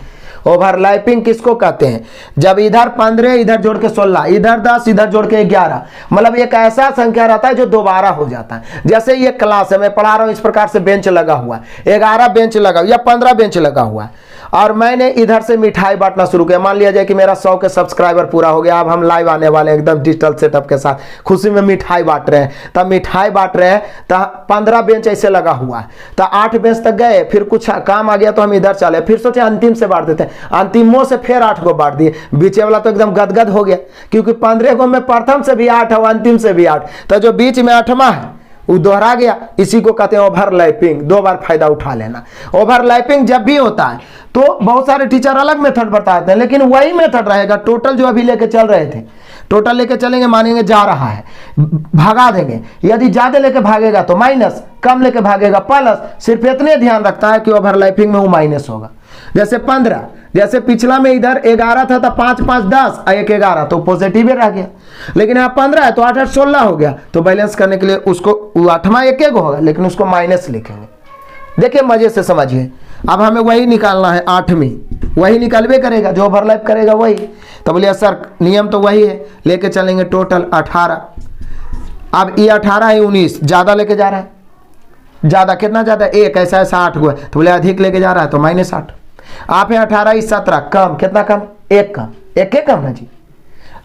ओवरलैपिंग किसको कहते हैं? जब इधर 15 इधर जोड़ के 16, इधर 10 इधर जोड़ के 11, मतलब एक ऐसा संख्या रहता है जो दोबारा हो जाता है। जैसे ये क्लास है, मैं पढ़ा रहा हूं, इस प्रकार से बेंच लगा हुआ है, 11 बेंच लगा या 15 बेंच लगा हुआ है, और मैंने इधर से मिठाई बांटना शुरू किया। मान लिया जाए कि मेरा 100 के सब्सक्राइबर पूरा हो गया, अब हम लाइव आने वाले हैं एकदम डिजिटल सेटअप के साथ, खुशी में मिठाई बांट रहे हैं। तब मिठाई बांट रहे हैं तो 15 बेंच ऐसे लगा हुआ है, तो 8 बेंच तक गए, फिर कुछ काम आ गया तो हम इधर चले, फिर सोचे अंतिम से बांट देते हैं, अंतिमों से फिर 8 को बांट दिए। बीच वाला तो एकदम गदगद हो गया, क्योंकि 15 को में प्रथम से भी 8 और अंतिम से भी 8, तो जो बीच में 8वां है वो दोहरा गया। इसी को कहते हैं ओवरलैपिंग। 2 बार फायदा उठा लेना। ओवरलैपिंग जब भी होता है तो बहुत सारे टीचर अलग मेथड बताते हैं, लेकिन वही मेथड रहेगा। टोटल जो अभी लेके चल रहे थे, टोटल लेके चलेंगे, मानेंगे जा रहा है, भगा देंगे। यदि ज्यादा लेके भागेगा तो माइनस, कम लेके भागेगा प्लस। सिर्फ इतने ध्यान रखता है कि ओवरलैपिंग में वो माइनस होगा। जैसे 15, जैसे पिछला में इधर 11 था तो 5 5 10 और 1 11, तो पॉजिटिव रह गया। लेकिन यहाँ 15 है तो 8 8 16 हो गया। तो बैलेंस करने के लिए उसको 8वां 1 1 होगा, लेकिन उसको माइनस लिखेंगे। देखिए मजे से समझिए। अब हमें वही निकालना है, 8वीं वही निकलबे करेगा, जो ओवरलैप करेगा वही। तो बोलिए सर नियम तो वही है, लेके चलेंगे टोटल 18। अब ये 18 है 19, ज्यादा लेके जा रहा है। ज्यादा कितना ज्यादा? 1, ऐसा ऐसा 8 को है, तो बोले अधिक लेके जा रहा है तो -8। आप है 18 17, कम कितना कम? 1 कम, 1 1 कम है जी।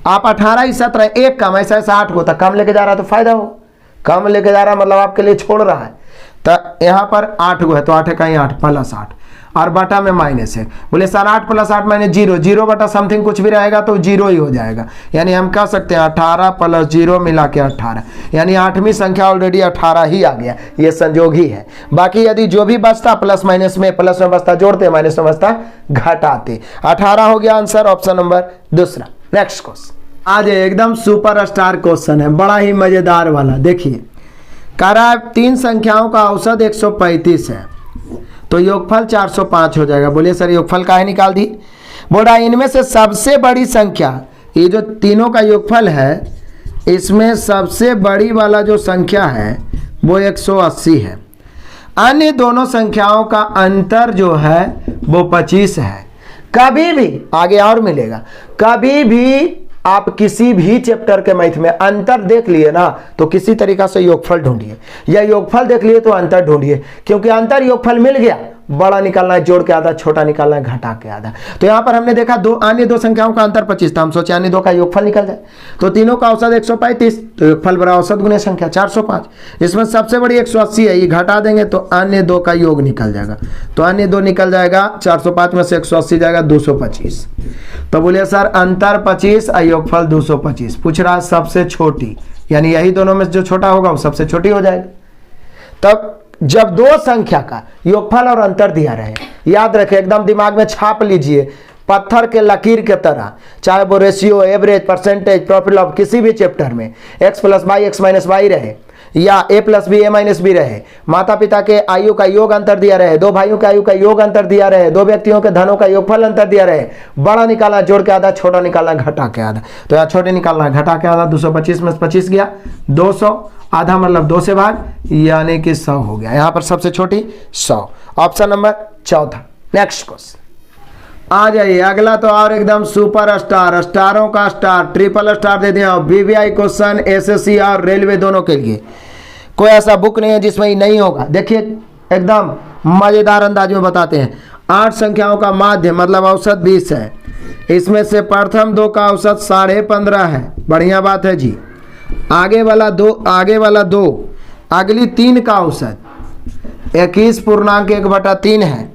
आप 18 17 1 कम, ऐसा ऐसा 8 को, तो कम लेके जा रहा है तो फायदा हो। कम लेके जा रहा है मतलब आपके लिए छोड़ रहा है। तो यहाँ पर 8 को है तो 8 का 8 प्लस 8 और बटा में माइनस है। बोले सर 8 + 8 -0, 0 बटा समथिंग कुछ भी रहेगा तो 0 ही हो जाएगा। यानी हम कह सकते हैं 18 + 0 मिला के 18, यानी 8वीं संख्या ऑलरेडी 18 ही आ गया। ये संयोग ही है। बाकी यदि जो भी बचता प्लस माइनस में, प्लस में बचता जोड़ते, माइनस में बचता घटाते। 18 हो गया आंसर, ऑप्शन नंबर दूसरा। नेक्स्ट क्वेश्चन आज एकदम सुपर स्टार क्वेश्चन है, बड़ा ही मजेदार वाला। देखिए कह रहा है 3 संख्याओं का औसत 135 है तो योगफल 405 हो जाएगा। बोलिए सर योगफल काहे निकाल दी? बोल रहा है इनमें से सबसे बड़ी संख्या, ये जो तीनों का योगफल है, इसमें सबसे बड़ी वाला जो संख्या है वो 180 है। अन्य दोनों संख्याओं का अंतर जो है वो 25 है। कभी भी आगे और मिलेगा, कभी भी आप किसी भी चैप्टर के मैथ में अंतर देख लिए ना तो किसी तरीका से योगफल ढूंढिए, या योगफल देख लिए तो अंतर ढूंढिए, क्योंकि अंतर योगफल मिल गया, बड़ा निकालना है जोड़ के आधा, छोटा निकालना है घटा के आधा। तो यहां पर हमने देखा अन्य दो संख्याओं का अंतर 25 था, हम सोचे अन्य दो का योगफल निकल जाए। तो तीनों का औसत 135, तो योगफल बड़ा औसत गुने संख्या 405। इसमें सबसे बड़ी 180 है, ये घटा देंगे तो अन्य दो का योग निकल जाएगा। तो अन्य दो निकल जाएगा, 405 में से 180 जाएगा 225। तो बोलिए सर अंतर 25 और योगफल 225। पूछ रहा सबसे छोटी, यानी यही दोनों में जो छोटा होगा वो सबसे छोटी हो जाएगी। तब जब दो संख्या का योगफल और अंतर दिया रहे, याद रखें, एकदम दिमाग में छाप लीजिए, पत्थर के लकीर के तरह, चाहे वो ratio, average, percentage, profit of किसी भी चैप्टर में x + y x - y रहे, या a + b a - b रहे, माता पिता के आयु का योग अंतर दिया रहे, दो भाइयों के आयु का योग अंतर दिया रहे, दो व्यक्तियों के धनों का योगफल अंतर दिया रहे, बड़ा निकालना जोड़ के आधा, छोटा निकालना घटा के आधा। तो यहाँ छोटे निकालना घटा के आधा, 225 में 25 गया, 200 आधा मतलब 2 से भाग, यानी कि 100 हो गया। यहाँ पर सबसे छोटी 100, ऑप्शन नंबर चौथा। नेक्स्ट क्वेश्चन आ जाइए, अगला तो और एकदम सुपर स्टार, स्टारों का स्टार, ट्रिपल स्टार दे दिया। वीवीआई क्वेश्चन एसएससी और रेलवे दोनों के लिए, कोई ऐसा बुक नहीं है जिसमें ही नहीं होगा। देखिए एकदम मजेदार अंदाज में बताते हैं। 8 संख्याओं का माध्य मतलब औसत 20 है, इसमें से प्रथम दो का औसत 15.5 है, बढ़िया बात है जी। आगे वाला दो, अगली 3 का औसत 21.1/3 है।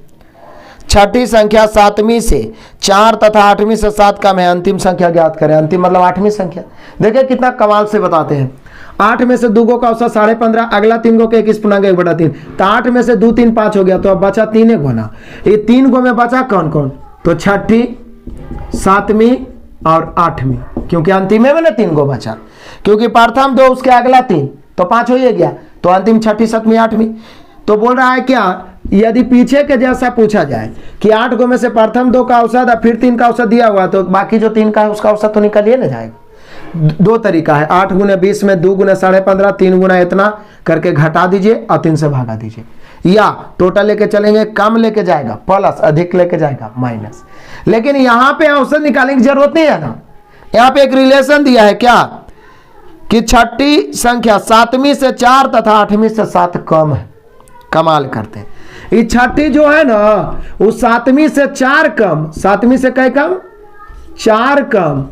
छठी संख्या 7वीं से 4 तथा 8वीं से 7 कम है, अंतिम संख्या ज्ञात करें। अंतिम मतलब 8वीं संख्या। देखिए कितना कमाल से बताते हैं। 8 में से 2 गो का औसत 15.5, अगला 3 गो के 21.1/3, तो 8 में से 2 3 5 हो गया, तो अब बचा 3 गुना। ये 3 गो में बचा कौन कौन? तो छठी, 7वीं और 8वीं, क्योंकि अंतिम में ना 3 गो बचा, क्योंकि प्रथम 2 उसके अगला 3, तो 5 हो ही गया, तो अंतिम छठी, 7वीं, 8वीं। तो बोल रहा है क्या, यदि पीछे के जैसा पूछा जाए कि 8 गो में से प्रथम 2 का औसत और फिर 3 का औसत दिया हुआ, तो बाकी जो 3 का है उसका औसत तो निकलिए ना जाएगा। 2 तरीका है, 8 गुने 20 में 2 गुने 15.5, 3 गुना इतना करके घटा दीजिए और 3 से भागा दीजिए, या टोटल लेके चलेंगे, कम लेके जाएगा प्लस, अधिक लेके जाएगा माइनस। लेकिन यहाँ पे औसत निकालने की जरूरत नहीं है ना, यहाँ पे एक रिलेशन दिया है क्या, कि छठी संख्या 7वीं से 4 तथा 8वीं से 7 कम है। कमाल करते हैं, ये छठी जो है ना वो सातवीं से 4 कम, सातवीं से कई कम 4 कम,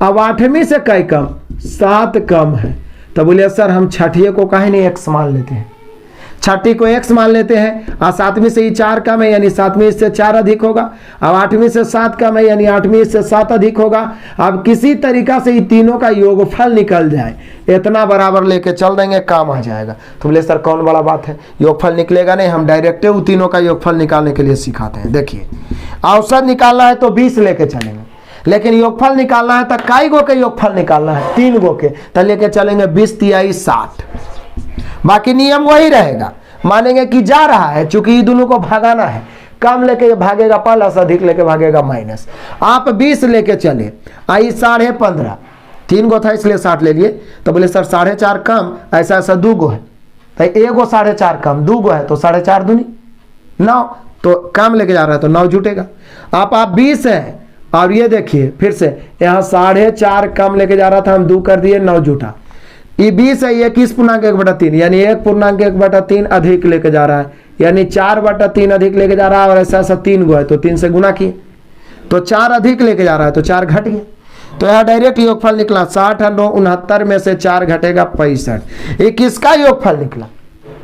अब आठवीं से कई कम 7 कम है। तो बोले सर हम छठिए को काहे नहीं एक्स मान लेते हैं, छठी को एक्स मान लेते हैं। और सातवीं से ही 4 कम है यानी सातवीं से 4 अधिक होगा। अब आठवीं से 7 कम है यानी आठवीं से 7 अधिक होगा। अब किसी तरीका से ये तीनों का योगफल निकल जाए, इतना बराबर लेके चल देंगे, काम आ जाएगा। तो बोले सर कौन बड़ा बात है, योगफल निकलेगा नहीं, हम डायरेक्ट उन तीनों का योगफल निकालने के लिए सिखाते हैं। देखिए औसत निकालना है तो 20 लेके चलेंगे, लेकिन योगफल निकालना है तो कई गो के योगफल निकालना है, 3 गो के, तो लेके चलेंगे 20 तिहाई 60। बाकी नियम वही रहेगा, मानेंगे कि जा रहा है, चूंकि ये दोनों को भागाना है, कम लेके भागेगा प्लस, अधिक लेके भागेगा माइनस। आप 20 लेके चले, आई 15.5, 3 गो था इसलिए 60 ले लिए। तो बोले सर 4.5 कम, ऐसा ऐसा 2 गो है, तो 1 गो 4.5 कम, 2 गो है तो 4.5 दूनी 9, तो कम लेके जा रहा है तो 9 जुटेगा। आप 20 है और ये देखिए फिर से यहाँ 4.5 कम लेके जा रहा था, हम 2 कर दिए, 9 जुटा। ये 20 है, ये 21.1/3 यानी 1.1/3 अधिक लेके जा रहा है, यानी 4/3 अधिक लेके जा रहा है। और ऐसा ऐसा 3 गो है तो 3 से गुना किए तो 4 अधिक लेके जा रहा है तो 4 घट गया। तो यहाँ डायरेक्ट योगफल निकला 60 और 69 में से 4 घटेगा 65। ये किसका योगफल निकला,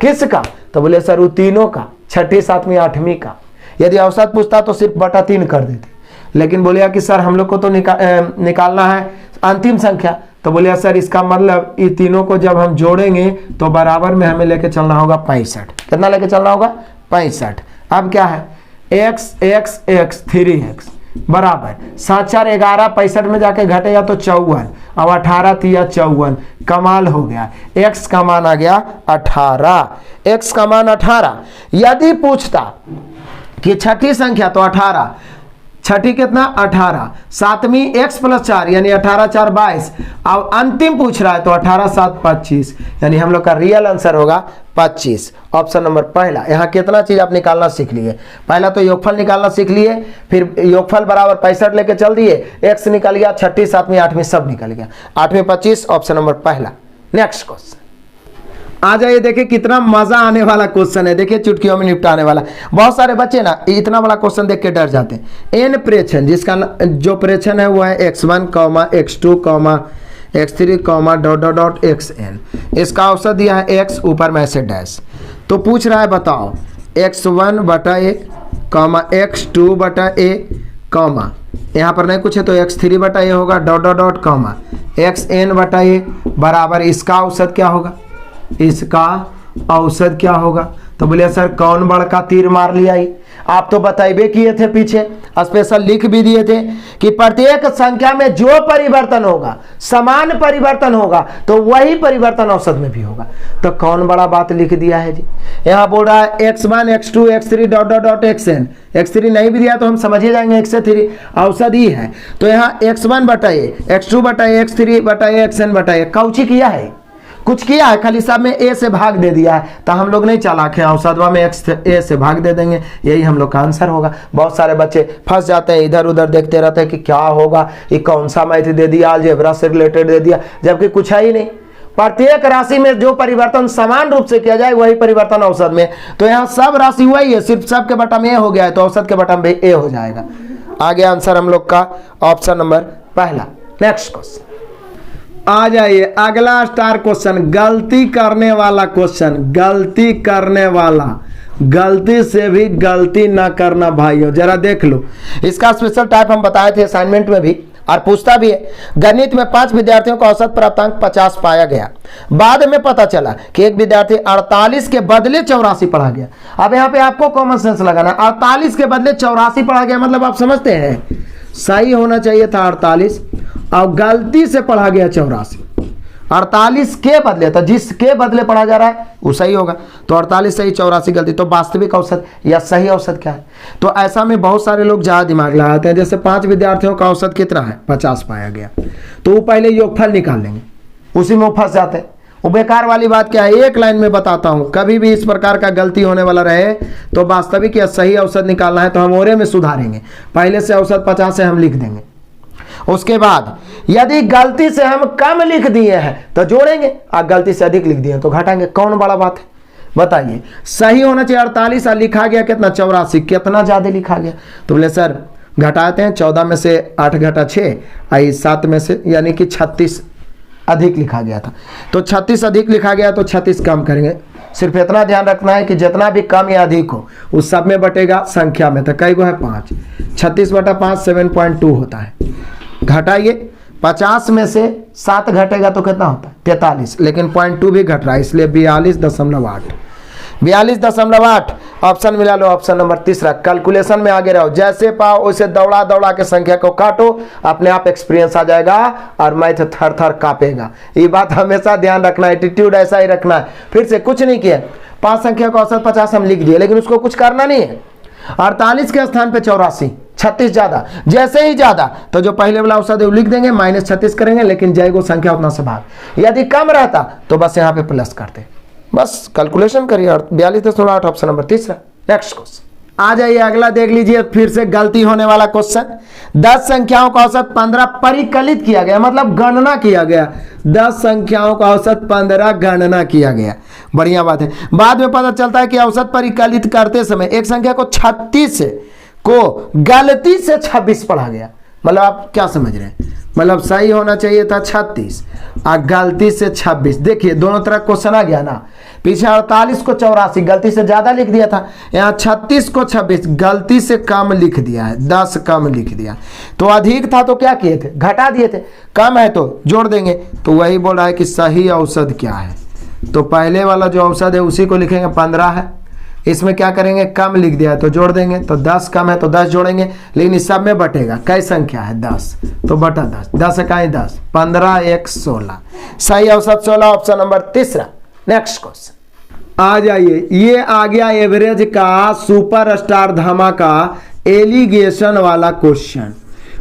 किसका? तो बोले सर वो तीनों का, छठी, सातवीं, आठवीं का। यदि औसत पूछता तो सिर्फ 3 कर देते, लेकिन बोलिया कि सर हम लोग को तो निकालना है अंतिम संख्या। तो बोलिए सर इसका मतलब ये तीनों को जब हम जोड़ेंगे तो बराबर में हमें लेके चलना होगा 65। कितना लेके चलना होगा? 65। अब क्या है, x x x 3x बराबर 7 4 11, 65 में जाके घटेगा तो 54, अब 18 तिया 54, कमाल हो गया। x का मान आ गया 18, x का मान 18। यदि पूछता कि छठी संख्या तो 18, छठी कितना 18, सातवीं x + 4 यानी 18 4 22, अब अंतिम पूछ रहा है तो 18 7 25, यानी हम लोग का रियल आंसर होगा 25, ऑप्शन नंबर पहला। यहाँ कितना चीज आप निकालना सीख लिए, पहला तो योगफल निकालना सीख लिए, फिर योगफल बराबर 65 लेके चल दिए, x निकल गया, छठी, सातवीं, आठवीं सब निकल गया, 8वीं 25, ऑप्शन नंबर पहला। नेक्स्ट क्वेश्चन आ जाइए, देखिए कितना मजा आने वाला क्वेश्चन है, देखिए चुटकियों में निपटाने वाला। बहुत सारे बच्चे ना इतना बड़ा क्वेश्चन देख के डर जाते हैं। एन प्रेक्षण, जिसका जो प्रेक्षण है वो है x1, x2, x3, ... xn। इसका औसत दिया है x, ऊपर में ऐसे डैश। तो पूछ रहा है बताओ x1/a, x2/a, यहाँ पर नहीं कुछ है तो x3/a होगा ... xn/a बराबर इसका औसत क्या होगा, इसका औसत क्या होगा। तो बोले सर कौन बड़का तीर मार लिया ही, आप तो बताइबे किए थे, पीछे स्पेशल लिख भी दिए थे कि प्रत्येक संख्या में जो परिवर्तन होगा, समान परिवर्तन होगा, तो वही परिवर्तन औसत में भी होगा। तो कौन बड़ा बात लिख दिया है जी। यहाँ बोल रहा है x1 x2 x3 ... xn, x3 नहीं भी दिया तो हम समझ ही जाएंगे x से 3 औसत ही है। तो यहाँ x1/a, x2/a, x3/a, xn/a Cauchy किया है, कुछ किया है, खाली सब में a से भाग दे दिया है। तो हम लोग नहीं चालाक हैं, औसतवा में x a से भाग दे देंगे, यही हम लोग का आंसर होगा। बहुत सारे बच्चे फंस जाते हैं, इधर उधर देखते रहते हैं कि क्या होगा, ये कौन सा मैथ दे दिया, अलजेब्रा से रिलेटेड दे दिया, जबकि कुछ है ही नहीं। प्रत्येक राशि में जो परिवर्तन समान रूप से किया जाए वही परिवर्तन औसत में। तो यहाँ सब राशि वही है, सिर्फ सब के बटन ए हो गया है तो औसत के बटन भी ए हो जाएगा। आगे आंसर हम लोग का ऑप्शन नंबर पहला। नेक्स्ट क्वेश्चन आ जाइए, अगला स्टार क्वेश्चन, गलती करने वाला क्वेश्चन, गलती करने वाला, गलती से भी गलती ना करना भाइयों, जरा देख लो। इसका स्पेशल टाइप हम बताए थे असाइनमेंट में भी और पूछता भी है। गणित में 5 विद्यार्थियों का औसत प्राप्तांक 50 पाया गया, बाद में पता चला कि एक विद्यार्थी 48 के बदले 84 पढ़ा गया। अब यहाँ पे आपको कॉमन सेंस लगाना, 48 के बदले 84 पढ़ा गया, मतलब आप समझते हैं सही होना चाहिए था 48 और गलती से पढ़ा गया 84। 48 के बदले, तो जिसके बदले पढ़ा जा रहा है वो सही होगा, तो 48 सही 84 गलती। तो वास्तविक औसत या सही औसत क्या है? तो ऐसा में बहुत सारे लोग ज़्यादा दिमाग लगाते हैं। जैसे 5 विद्यार्थियों का औसत कितना है, 50 पाया गया, तो वो पहले योगफल निकाल लेंगे, उसी में वो फंस जाते हैं। वो बेकार वाली बात क्या है, एक लाइन में बताता हूँ, कभी भी इस प्रकार का गलती होने वाला रहे तो वास्तविक या सही औसत निकालना है तो हम ओरे में सुधारेंगे। पहले से औसत 50 से हम लिख देंगे, उसके बाद यदि गलती से हम कम लिख दिए हैं तो जोड़ेंगे और गलती से अधिक लिख दिए तो घटाएंगे। कौन बड़ा बात है, बताइए सही होना चाहिए 48 और लिखा गया कितना 84, कितना ज्यादा लिखा गया। तो बोले सर घटाते हैं, 14 में से 8 घटा 6 आई 7 में से, यानी कि 36 अधिक लिखा गया था। तो 36 अधिक लिखा गया तो 36 कम करेंगे। सिर्फ इतना ध्यान रखना है कि जितना भी कम या अधिक हो उस सब में बटेगा संख्या में। तो कई गो है 5, 36 बटा 5 7.2 होता है। घटाइए 50 में से 7 घटेगा तो कितना होता है 43, लेकिन 0.2 भी घट रहा है इसलिए 42.8। 42.8 ऑप्शन मिला लो, ऑप्शन नंबर तीसरा। कैलकुलेशन में आगे रहो, जैसे पाओ वैसे दौड़ा दौड़ा के संख्या को काटो, अपने आप एक्सपीरियंस आ जाएगा और मैथ थर थर कांपेगा। ये बात हमेशा ध्यान रखना है, एटीट्यूड ऐसा ही रखना है। फिर से कुछ नहीं किया, 5 संख्या का औसत 50 हम लिख दिए, लेकिन उसको कुछ करना नहीं है। 48 के स्थान पे 84, 36 ज्यादा, जैसे ही ज्यादा तो जो पहले वाला औसत है वो लिख देंगे, -36 करेंगे, लेकिन जाएगा संख्या उतना से भाग। यदि कम रहता तो बस यहाँ पे प्लस करते, बस कैलकुलेशन करिए। 42.8 ऑप्शन नंबर तीसरा। नेक्स्ट क्वेश्चन आ जाइए, अगला देख लीजिए, फिर से गलती होने वाला क्वेश्चन। 10 संख्याओं का औसत 15 परिकलित किया गया, मतलब गणना किया गया। 10 संख्याओं का औसत 15 गणना किया गया, बढ़िया बात है। बाद में पता चलता है कि औसत परिकलित करते समय एक संख्या को 36 को गलती से 26 पढ़ा गया। मतलब आप क्या समझ रहे हैं, मतलब सही होना चाहिए था 36 और गलती से 26। देखिए दोनों तरह क्वेश्चन आ गया ना, पीछे 48 को 84 गलती से ज्यादा लिख दिया था, यहाँ 36 को 26 गलती से कम लिख दिया है, 10 कम लिख दिया। तो अधिक था तो क्या किए थे, घटा दिए थे। कम है तो जोड़ देंगे। तो वही बोल रहा है कि सही औसत क्या है, तो पहले वाला जो औसत है उसी को लिखेंगे, 15 है। इसमें क्या करेंगे, कम लिख दिया है तो जोड़ देंगे, तो 10 कम है तो 10 जोड़ेंगे, लेकिन इस सब में बटेगा। कई संख्या है 10, तो बटा 10, 10 इकाई 10, 15 1 16, सही औसत 16, ऑप्शन नंबर तीसरा। नेक्स्ट क्वेश्चन आ जाइए, ये आ गया एवरेज का सुपर स्टार धमाका एलिगेशन वाला क्वेश्चन।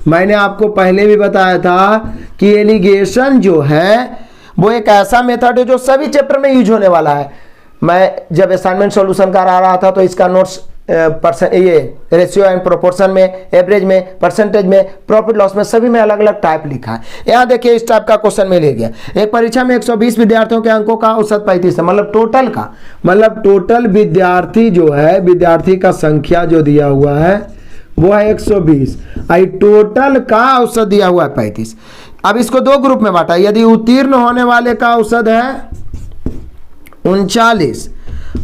मैंने आपको पहले भी बताया था कि एलिगेशन जो है वो एक ऐसा मेथड है जो सभी चैप्टर में यूज होने वाला है। मैं जब असाइनमेंट सॉल्यूशन करा रहा था तो इसका नोट्स ये रेशियो एंड प्रोपोर्शन में, एवरेज में, परसेंटेज में, प्रॉफिट लॉस में, सभी में अलग अलग टाइप लिखा है। यहाँ देखिए इस टाइप का क्वेश्चन में ले गया। एक परीक्षा में 120 विद्यार्थियों के अंकों का औसत 35 है, मतलब टोटल का, मतलब टोटल विद्यार्थी जो है, विद्यार्थी का संख्या जो दिया हुआ है वो है 120, आई टोटल का औसत दिया हुआ है 35। अब इसको दो ग्रुप में बांटा, यदि उत्तीर्ण होने वाले का औसत है 39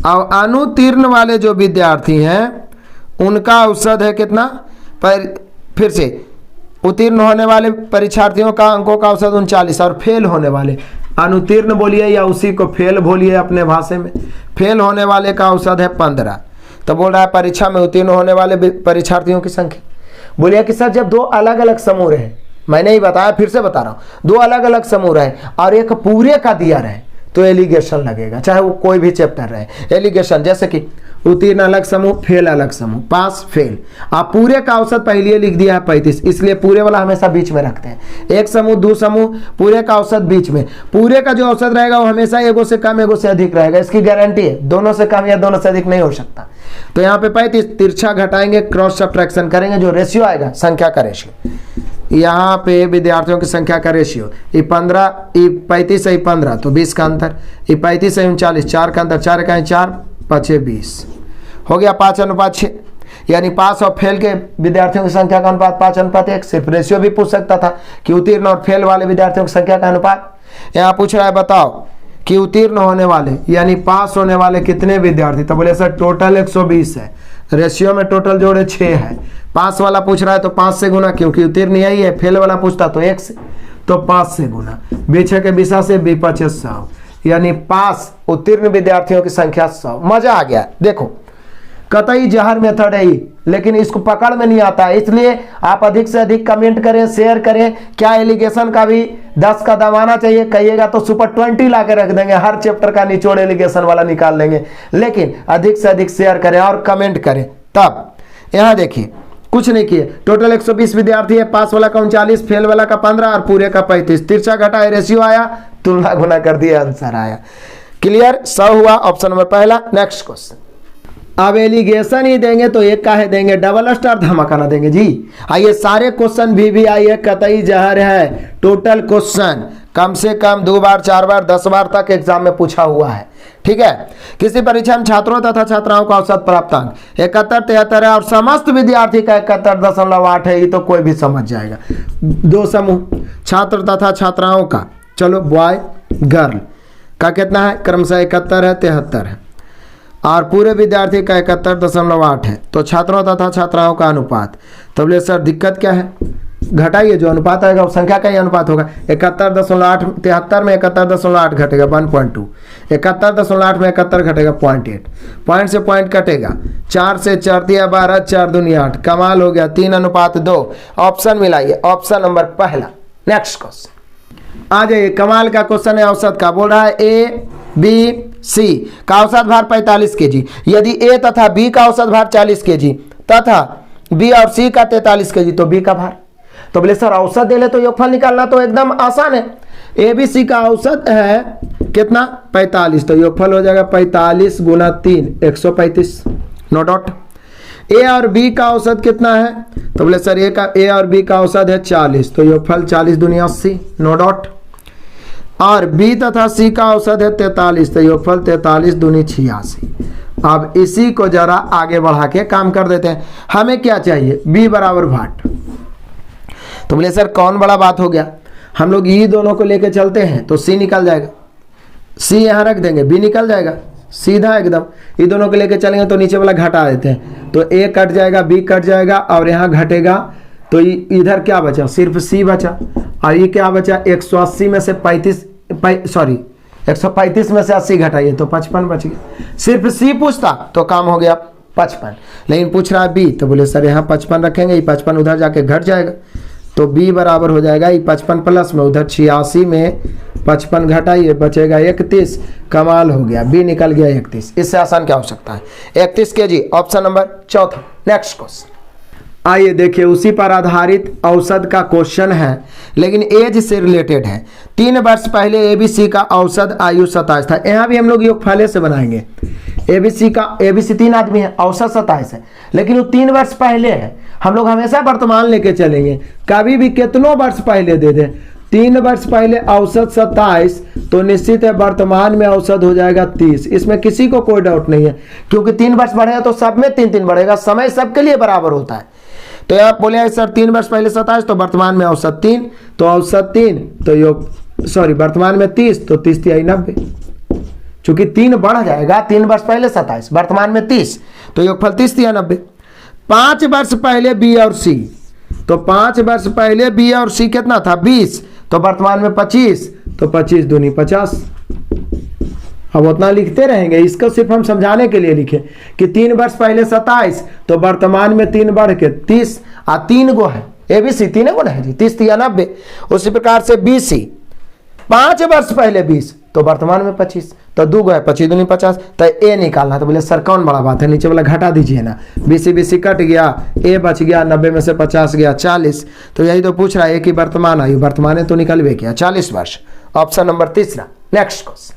और अनुत्तीर्ण वाले जो विद्यार्थी हैं उनका औसत है कितना, पर फिर से उत्तीर्ण होने वाले परीक्षार्थियों का अंकों का औसत 39 और फेल होने वाले, अनुत्तीर्ण बोलिए या उसी को फेल बोलिए अपने भाषा में, फेल होने वाले का औसत है 15। तो बोल रहा है परीक्षा में उत्तीर्ण होने वाले परीक्षार्थियों की संख्या। बोलिए कि सर जब दो अलग अलग समूह रहे, मैंने ही बताया फिर से बता रहा हूँ, दो अलग अलग समूह रहे और एक पूरे का दिया रहे तो एलिगेशन लगेगा, चाहे वो कोई भी चैप्टर रहे। एलिगेशन जैसे कि उत्तीर्ण अलग समूह, फेल अलग समूह, पास फेल। आप पूरे का औसत पहले लिख दिया है 35, इसलिए पूरे वाला हमेशा बीच में रखते हैं। एक समूह दो समूह, पूरे का औसत बीच में। पूरे का जो औसत रहेगा वो हमेशा एगो से कम एगो से अधिक रहेगा, इसकी गारंटी है। दोनों से कम या दोनों से अधिक नहीं हो सकता। तो यहाँ पे 35 तिरछा घटाएंगे, क्रॉस सब्ट्रैक्शन करेंगे, जो रेशियो आएगा संख्या का रेशियो, यहाँ पे विद्यार्थियों की संख्या का रेशियो, ये 15, ये 35 है 15 तो 20 का अंतर, ये 35 है 39, 4 का अंतर, 4 का 4 5 20 हो गया 5:6। यानी पास और फेल के विद्यार्थियों की संख्या का अनुपात 5:1। सिर्फ रेशियो भी पूछ सकता था कि उत्तीर्ण और फेल वाले विद्यार्थियों की संख्या का अनुपात। यहाँ पूछ रहा है बताओ कि उत्तीर्ण होने वाले यानी पास होने वाले कितने विद्यार्थी, तो बोले सर टोटल 120 है, रेशियो में टोटल जोड़े 6 है। पास वाला पूछ रहा है तो 5 से गुना, क्योंकि उत्तीर्ण यही है। फेल वाला पूछता तो 1 से, तो 5 से गुना, बीच के बिसा से 100, यानी पास उत्तीर्ण विद्यार्थियों की संख्या 100। मजा आ गया। देखो कतई जहर मेथड है, लेकिन इसको पकड़ में नहीं आता है, इसलिए आप अधिक से अधिक कमेंट करें, शेयर करें। क्या एलिगेशन का भी 10 का दाम आना चाहिए, कहिएगा तो सुपर 20 ला के रख देंगे, हर चैप्टर का निचोड़ एलिगेशन वाला निकाल लेंगे। लेकिन अधिक से अधिक शेयर करें और कमेंट करें। तब यहाँ देखिए कुछ नहीं किए, टोटल 120 विद्यार्थी है, पास वाला का 39, फेल वाला का 15 और पूरे का 35। तिरछा घटाए रेशियो आया, तुलना गुना कर दिया, आंसर आया। क्लियर, 100 हुआ ऑप्शन नंबर पहला। नेक्स्ट क्वेश्चन, अब एलिगेशन ही देंगे तो एक का है देंगे, डबल स्टार धमाका ना देंगे जी। आइए सारे क्वेश्चन भी आइए, कतई जहर है, टोटल क्वेश्चन कम से कम 2 बार 4 बार 10 बार तक एग्जाम में पूछा हुआ है। ठीक है, किसी परीक्षा में छात्रों तथा छात्राओं का औसत प्राप्तांक 71, 73 है और समस्त विद्यार्थी का 71.8 है। ये तो कोई भी समझ जाएगा। 2 समूह छात्र तथा छात्राओं का, चलो बॉय गर्ल का कितना है, क्रमशः 71 है, 73 है और पूरे विद्यार्थी का 71.8 है। तो छात्रों तथा छात्राओं का अनुपात, तो बोले सर दिक्कत क्या है, घटाइए, जो अनुपात आएगा वो संख्या का ही अनुपात होगा। 71.8 73 में 71.8 घटेगा 1.2, 71.8 में 71 घटेगा 0.8, पॉइंट से पॉइंट कटेगा, 4 से 4 दिया 12, 4 दूनी 8, कमाल हो गया, 3:2। ऑप्शन मिलाइए, ऑप्शन नंबर पहला। नेक्स्ट क्वेश्चन आ जाइए, कमाल का क्वेश्चन है औसत का। बोल रहा है ए बी सी का औसत भार 45 केजी, यदि ए तथा बी का औसत भार 40 केजी तथा बी और सी का 43 केजी, तो बी का भार। तो बोले सर औसत दे ले तो योगफल निकालना तो एकदम आसान है। ए बी सी का औसत है कितना, 45, तो योगफल हो जाएगा 45 गुना 3, 135, नो डाउट। ए और बी का औसत कितना है, तो बोले सर ए और बी का औसत है 40, तो योगफल 40 दूनी 80, नो डाउट। और बी तथा सी का औसत है 43, तो योगफल 43 दूनी 86। अब इसी को जरा आगे बढ़ा के काम कर देते हैं। हमें क्या चाहिए, बी बराबर भाट। तो बोले सर कौन बड़ा बात हो गया, हम लोग ये दोनों को लेके चलते हैं तो सी निकल जाएगा, सी यहाँ रख देंगे, बी निकल जाएगा सीधा एकदम। ये दोनों को लेके चलेंगे तो नीचे वाला घटा देते हैं, तो ए कट जाएगा, बी कट जाएगा और यहाँ घटेगा, तो इधर क्या बचा, सिर्फ सी बचा। और ये क्या बचा, 180 में से 135 में से 80 घटाइए तो 55 बच गया। सिर्फ सी पूछता तो काम हो गया 55, लेकिन पूछ रहा है बी, तो बोले सर यहाँ 55 रखेंगे, ये 55 उधर जाके घट जाएगा, तो बी बराबर हो जाएगा ये 55 प्लस में उधर 86 में 55 घटाइए बचेगा 31, कमाल हो गया, बी निकल गया 31। इससे आसान क्या हो सकता है, 31 केजी, ऑप्शन नंबर चौथा। नेक्स्ट क्वेश्चन आइए देखिए, उसी पर आधारित औसत का क्वेश्चन है लेकिन एज से रिलेटेड है। 3 वर्ष पहले एबीसी का औसत आयु 27 था। यहाँ भी हम लोग योगफल से बनाएंगे। एबीसी 3 आदमी है, औसत 27 है, लेकिन वो 3 वर्ष पहले है। हम लोग हमेशा वर्तमान लेके चलेंगे, कभी भी कितनों वर्ष पहले दे दें। 3 वर्ष पहले औसत 27, तो निश्चित है वर्तमान में औसत हो जाएगा 30। इसमें किसी को कोई डाउट नहीं है, क्योंकि 3 वर्ष बढ़ेगा तो सब में 3-3 बढ़ेगा, समय सबके लिए बराबर होता है। तो आप बोले सर 3 वर्ष पहले 27, तो वर्तमान में औसत 3, तो औसत 3 तो वर्तमान में 30, तो 30 × 90, चूंकि 3 बढ़ जाएगा। 3 वर्ष पहले 27, वर्तमान में 30, तो योगफल 30 × 90। 5 वर्ष पहले बी और सी, तो 5 वर्ष पहले बी और सी कितना था 20, तो वर्तमान में 25, तो 25 दूनी 50। अब उतना लिखते रहेंगे, इसको सिर्फ हम समझाने के लिए लिखे कि 3 वर्ष पहले 27, तो वर्तमान में 3 बढ़ के 30, 3 गो है एबीसी, 3 गो है जी, 30 × 90। उसी प्रकार से बीसी 5 वर्ष पहले 20, तो वर्तमान में 25, तो 2 गो है, 25 दूनी 50, तो ए निकालना। तो बोले सर कौन बड़ा बात है, नीचे वाला घटा दीजिए ना, बीसी कट गया, ए बच गया, 90 में से 50 गया 40। तो यही तो पूछ रहा है कि वर्तमान आयु, वर्तमान है तो निकल भी गया 40 वर्ष, ऑप्शन नंबर तीसरा। नेक्स्ट क्वेश्चन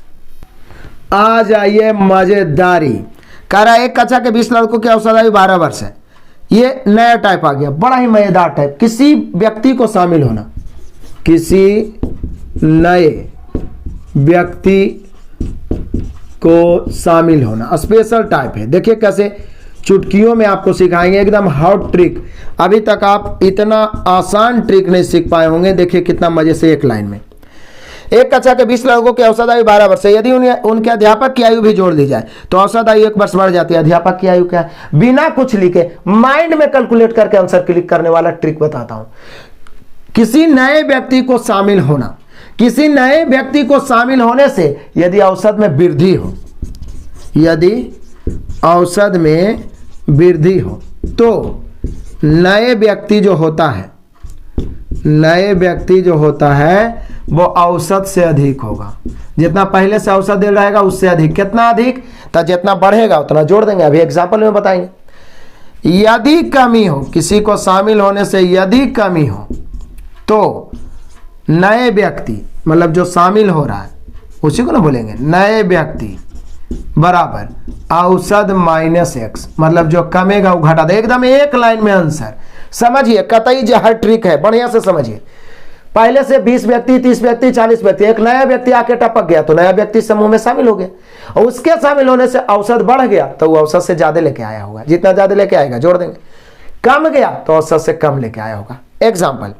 आ जाइए, मजेदारी। कह रहा है एक कक्षा के 20 लड़कों की औसत आयु 12 वर्ष है। ये नया टाइप आ गया, बड़ा ही मजेदार टाइप। किसी व्यक्ति को शामिल होना, किसी नए व्यक्ति को शामिल होना, स्पेशल टाइप है। देखिए कैसे चुटकियों में आपको सिखाएंगे, एकदम हॉट ट्रिक। अभी तक आप इतना आसान ट्रिक नहीं सीख पाए होंगे। देखिए कितना मजे से एक लाइन में। एक कक्षा के 20 लड़कों की औसत आयु 12 वर्ष है। यदि उनके अध्यापक की आयु भी जोड़ दी जाए तो औसत आयु 1 वर्ष बढ़ जाती है। अध्यापक की आयु क्या है, बिना कुछ लिखे माइंड में कैलकुलेट करके आंसर क्लिक करने वाला ट्रिक बताता हूं। किसी नए व्यक्ति को शामिल होना, किसी नए व्यक्ति को शामिल होने से यदि औसत में वृद्धि हो, यदि औसत में वृद्धि हो, तो नए व्यक्ति जो होता है, नए व्यक्ति जो होता है वो औसत से अधिक होगा। जितना पहले से औसत दे रहेगा उससे अधिक। कितना अधिक, तो जितना बढ़ेगा उतना जोड़ देंगे। अभी एग्जाम्पल में बताएंगे। यदि कमी हो, किसी को शामिल होने से यदि कमी हो, तो नए व्यक्ति मतलब जो शामिल हो रहा है उसी को ना बोलेंगे नए व्यक्ति बराबर औसत माइनस एक्स, मतलब जो कमेगा वो घटा दे। एकदम एक लाइन में आंसर। समझिए, कतई जहर ट्रिक है, बढ़िया से समझिए। पहले से 20 व्यक्ति, 30 व्यक्ति, 40 व्यक्ति, एक नया व्यक्ति आके टपक गया तो नया व्यक्ति समूह में शामिल हो गया, और उसके शामिल होने से औसत बढ़ गया तो वो औसत से ज्यादा लेके आया होगा। जितना ज्यादा लेके आएगा जोड़ देंगे, कम गया तो औसत से कम लेके आया होगा। एग्जाम्पल,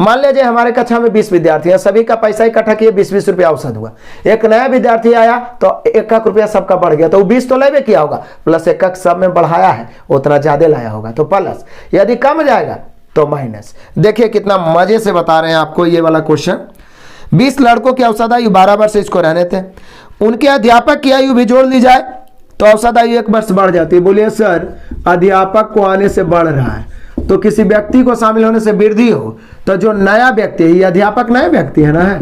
मान लीजिए हमारे कक्षा में 20 विद्यार्थी हैं, सभी का पैसा इकट्ठा किए, 20-20 रुपया औसत हुआ। एक नया विद्यार्थी आया तो 1 रुपया सबका बढ़ गया, तो वो 20 तो लेवे किया होगा, प्लस 1 सब में बढ़ाया है, उतना ज्यादा लाया होगा तो प्लस, यदि कम जाएगा तो माइनस। देखिए कितना मजे से बता रहे हैं आपको ये वाला क्वेश्चन। 20 लड़कों की औसत आयु 12 वर्ष इसको रहने थे, उनके अध्यापक की आयु भी जोड़ ली जाए तो औसत आयु 1 वर्ष बढ़ जाती है। बोलिए सर अध्यापक को आने से बढ़ रहा है तो किसी व्यक्ति को शामिल होने से वृद्धि हो, तो जो नया व्यक्ति है, ये अध्यापक नया व्यक्ति है ना, है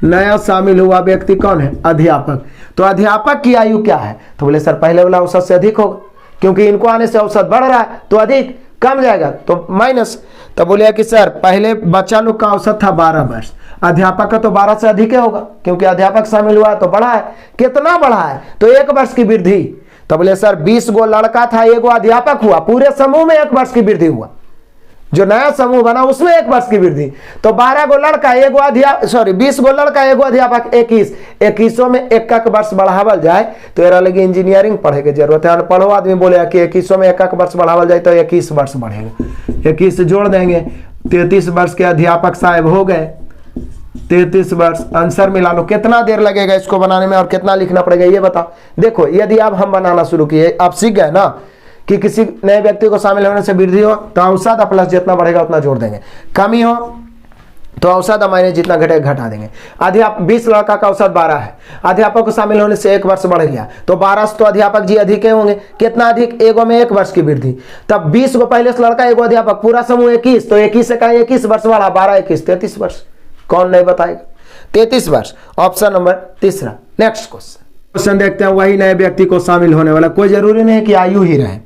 नया शामिल हुआ व्यक्ति कौन है, अध्यापक। तो अध्यापक की आयु क्या है, तो बोले सर पहले वाला औसत से अधिक होगा, क्योंकि इनको आने से औसत बढ़ रहा है तो अधिक, कम जाएगा तो माइनस। तो बोलिए कि सर पहले बच्चा लोग का औसत था 12 वर्ष, अध्यापक का तो 12 से अधिक होगा, क्योंकि अध्यापक शामिल हुआ तो बढ़ा है। कितना बढ़ा है, तो 1 वर्ष की वृद्धि। तो बोले सर 20 गो लड़का था, 1 अध्यापक हुआ, पूरे समूह में 1 वर्ष की वृद्धि हुआ, जो नया समूह बना उसमें 1 वर्ष की वृद्धि। तो 12 गो लड़का 1 अध्यापक, सॉरी 20 गो लड़का 1 अध्यापक, 21, 21 में 1 वर्ष बढ़ावल जाए तो एरा लगी इंजीनियरिंग पढ़े की जरूरत है। अनपढ़ो आदमी बोले कि 21 में 1 वर्ष बढ़ावल जाए तो 21 वर्ष बढ़ेगा, 21 से जोड़ देंगे, 33 वर्ष के अध्यापक साहब हो गए, 33 वर्ष। आंसर मिला लो, कितना देर लगेगा इसको बनाने में और कितना लिखना पड़ेगा ये बताओ। देखो यदि आप हम बनाना शुरू किए, आप सीख गए ना कि किसी नए व्यक्ति को शामिल होने से वृद्धि हो तो औसत प्लस जितना बढ़ेगा उतना जोड़ देंगे, कमी हो तो औसत माइनस जितना घटेगा घटा देंगे। अध्यापक 20 लड़का का औसत 12 है, अध्यापक को शामिल होने से 1 वर्ष बढ़ गया तो 12 तो अध्यापक जी अधिक होंगे, कितना अधिक, 1 में 1 वर्ष की वृद्धि। तब 20 को पहले से लड़का 1 अध्यापक, पूरा समूह 21, तो 21 से कहीं 21 वर्ष बढ़ा, 12 21 33 वर्ष। कौन नहीं बताएगा, 33 वर्ष। ऑप्शन नंबर तीसरा। नेक्स्ट क्वेश्चन देखते हैं, वही नए व्यक्ति को शामिल होने वाला, कोई जरूरी नहीं कि आयु ही रहे।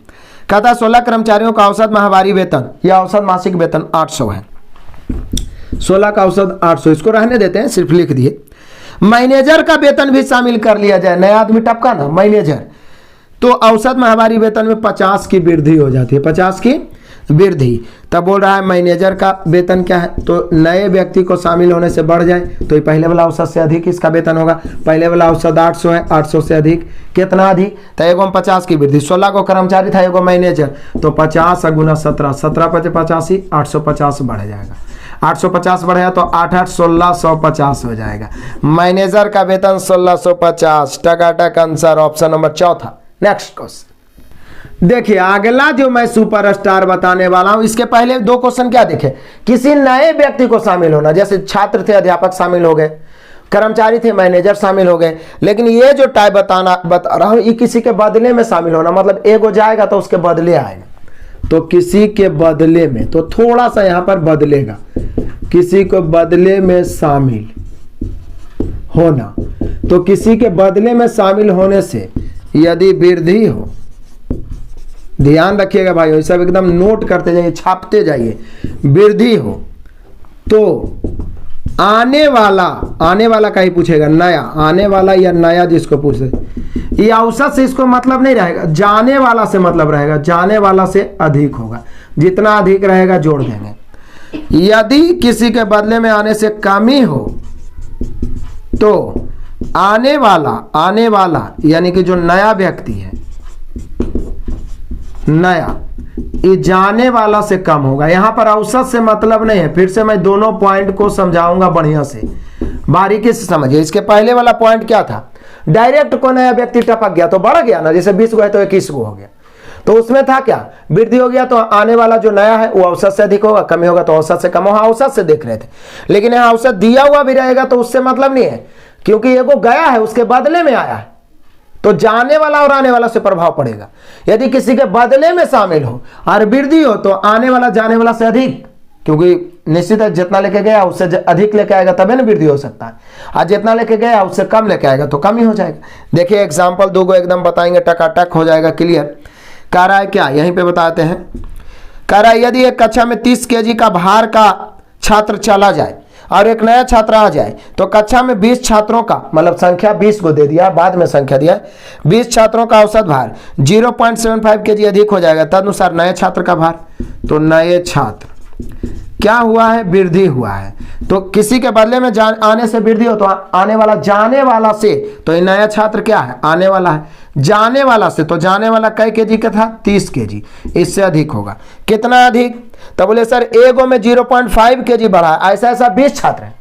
कहता 16 कर्मचारियों का औसत माहवारी वेतन या औसत मासिक वेतन 800 है। 16 का औसत 800, इसको रहने देते हैं, सिर्फ लिख दिए। मैनेजर का वेतन भी शामिल कर लिया जाए, नया आदमी टपका ना मैनेजर, तो औसत माहवारी वेतन में 50 की वृद्धि हो जाती है, 50 की वृद्धि। तब बोल रहा है मैनेजर का वेतन क्या है, तो नए व्यक्ति को शामिल होने से बढ़ जाए तो ये पहले वाला औसत से अधिक इसका वेतन होगा। पहले वाला औसत 800 है, 800 से अधिक, कितना अधिक, तो 1 में 50 की वृद्धि। 16 को कर्मचारी था, 1 मैनेजर, तो 50 गुना 17, 17 × 85, 850 बढ़ जाएगा। 850 बढ़ेगा तो 8 8 1650 हो जाएगा। मैनेजर का वेतन 1650, टकाटक आंसर ऑप्शन नंबर चौथा। नेक्स्ट क्वेश्चन देखिए, अगला जो मैं सुपरस्टार बताने वाला हूं, इसके पहले 2 क्वेश्चन क्या देखे, किसी नए व्यक्ति को शामिल होना, जैसे छात्र थे अध्यापक शामिल हो गए, कर्मचारी थे मैनेजर शामिल हो गए। लेकिन ये जो टाइप बता रहा हूं, ये किसी के बदले में शामिल होना, मतलब एगो जाएगा तो उसके बदले आएगा, तो किसी के बदले में, तो थोड़ा सा यहां पर बदलेगा, किसी को बदले में शामिल होना। तो किसी के बदले में शामिल होने से यदि वृद्धि हो, ध्यान रखिएगा भाई, सब एकदम नोट करते जाइए, छापते जाइए, वृद्धि हो तो आने वाला का ही पूछेगा, नया आने वाला या नया जिसको पूछे, ये औसत से इसको मतलब नहीं रहेगा, जाने वाला से मतलब रहेगा, जाने वाला से अधिक होगा, जितना अधिक रहेगा जोड़ देंगे। यदि किसी के बदले में आने से कमी हो तो आने वाला यानी कि जो नया व्यक्ति है, नया, ये जाने वाला से कम होगा। यहां पर औसत से मतलब नहीं है, फिर से मैं दोनों पॉइंट को समझाऊंगा बढ़िया से, बारीकी से समझिए। इसके पहले वाला पॉइंट क्या था, डायरेक्ट को नया व्यक्ति टपक गया तो बढ़ गया ना, जैसे 20 गो है तो 21 गो हो गया, तो उसमें था क्या, वृद्धि हो गया, तो आने वाला जो नया है वो औसत से अधिक होगा, कमी होगा तो औसत से कम होगा, औसत से देख रहे थे। लेकिन यहाँ औसत दिया हुआ भी रहेगा तो उससे मतलब नहीं है, क्योंकि ये वो गया है उसके बदले में आया है, तो जाने वाला और आने वाला से प्रभाव पड़ेगा। यदि किसी के बदले में शामिल हो और वृद्धि हो तो आने वाला जाने वाला से अधिक, क्योंकि निश्चित है जितना लेके गया उससे अधिक लेके आएगा तभी ना वृद्धि हो सकता है, और जितना लेके गया उससे कम लेके आएगा तो कम ही हो जाएगा। देखिए एग्जाम्पल 2 एकदम बताएंगे, टकाटक हो जाएगा क्लियर। कह रहा है क्या, यहीं पे बताते हैं। कह रहा है यदि एक कक्षा में 30 kg का भार का छात्र चला जाए और एक नया छात्र आ जाए तो कक्षा में 20 छात्रों का, मतलब संख्या 20 को दे दिया, बाद में संख्या दिया, 20 छात्रों का औसत भार 0.75 kg अधिक हो जाएगा, तदनुसार नए छात्र का भार। तो नए छात्र क्या हुआ है, वृद्धि हुआ है। तो किसी के बदले में आने से वृद्धि हो तो आने वाला, जाने वाला से, तो ये नया छात्र क्या है, आने वाला है। जाने वाला से, तो जाने वाला कै केजी का था, 30 केजी, इससे अधिक होगा। कितना अधिक, तो बोले सर एगो में 0.5 केजी बढ़ा। ऐसा ऐसा 20 छात्र है,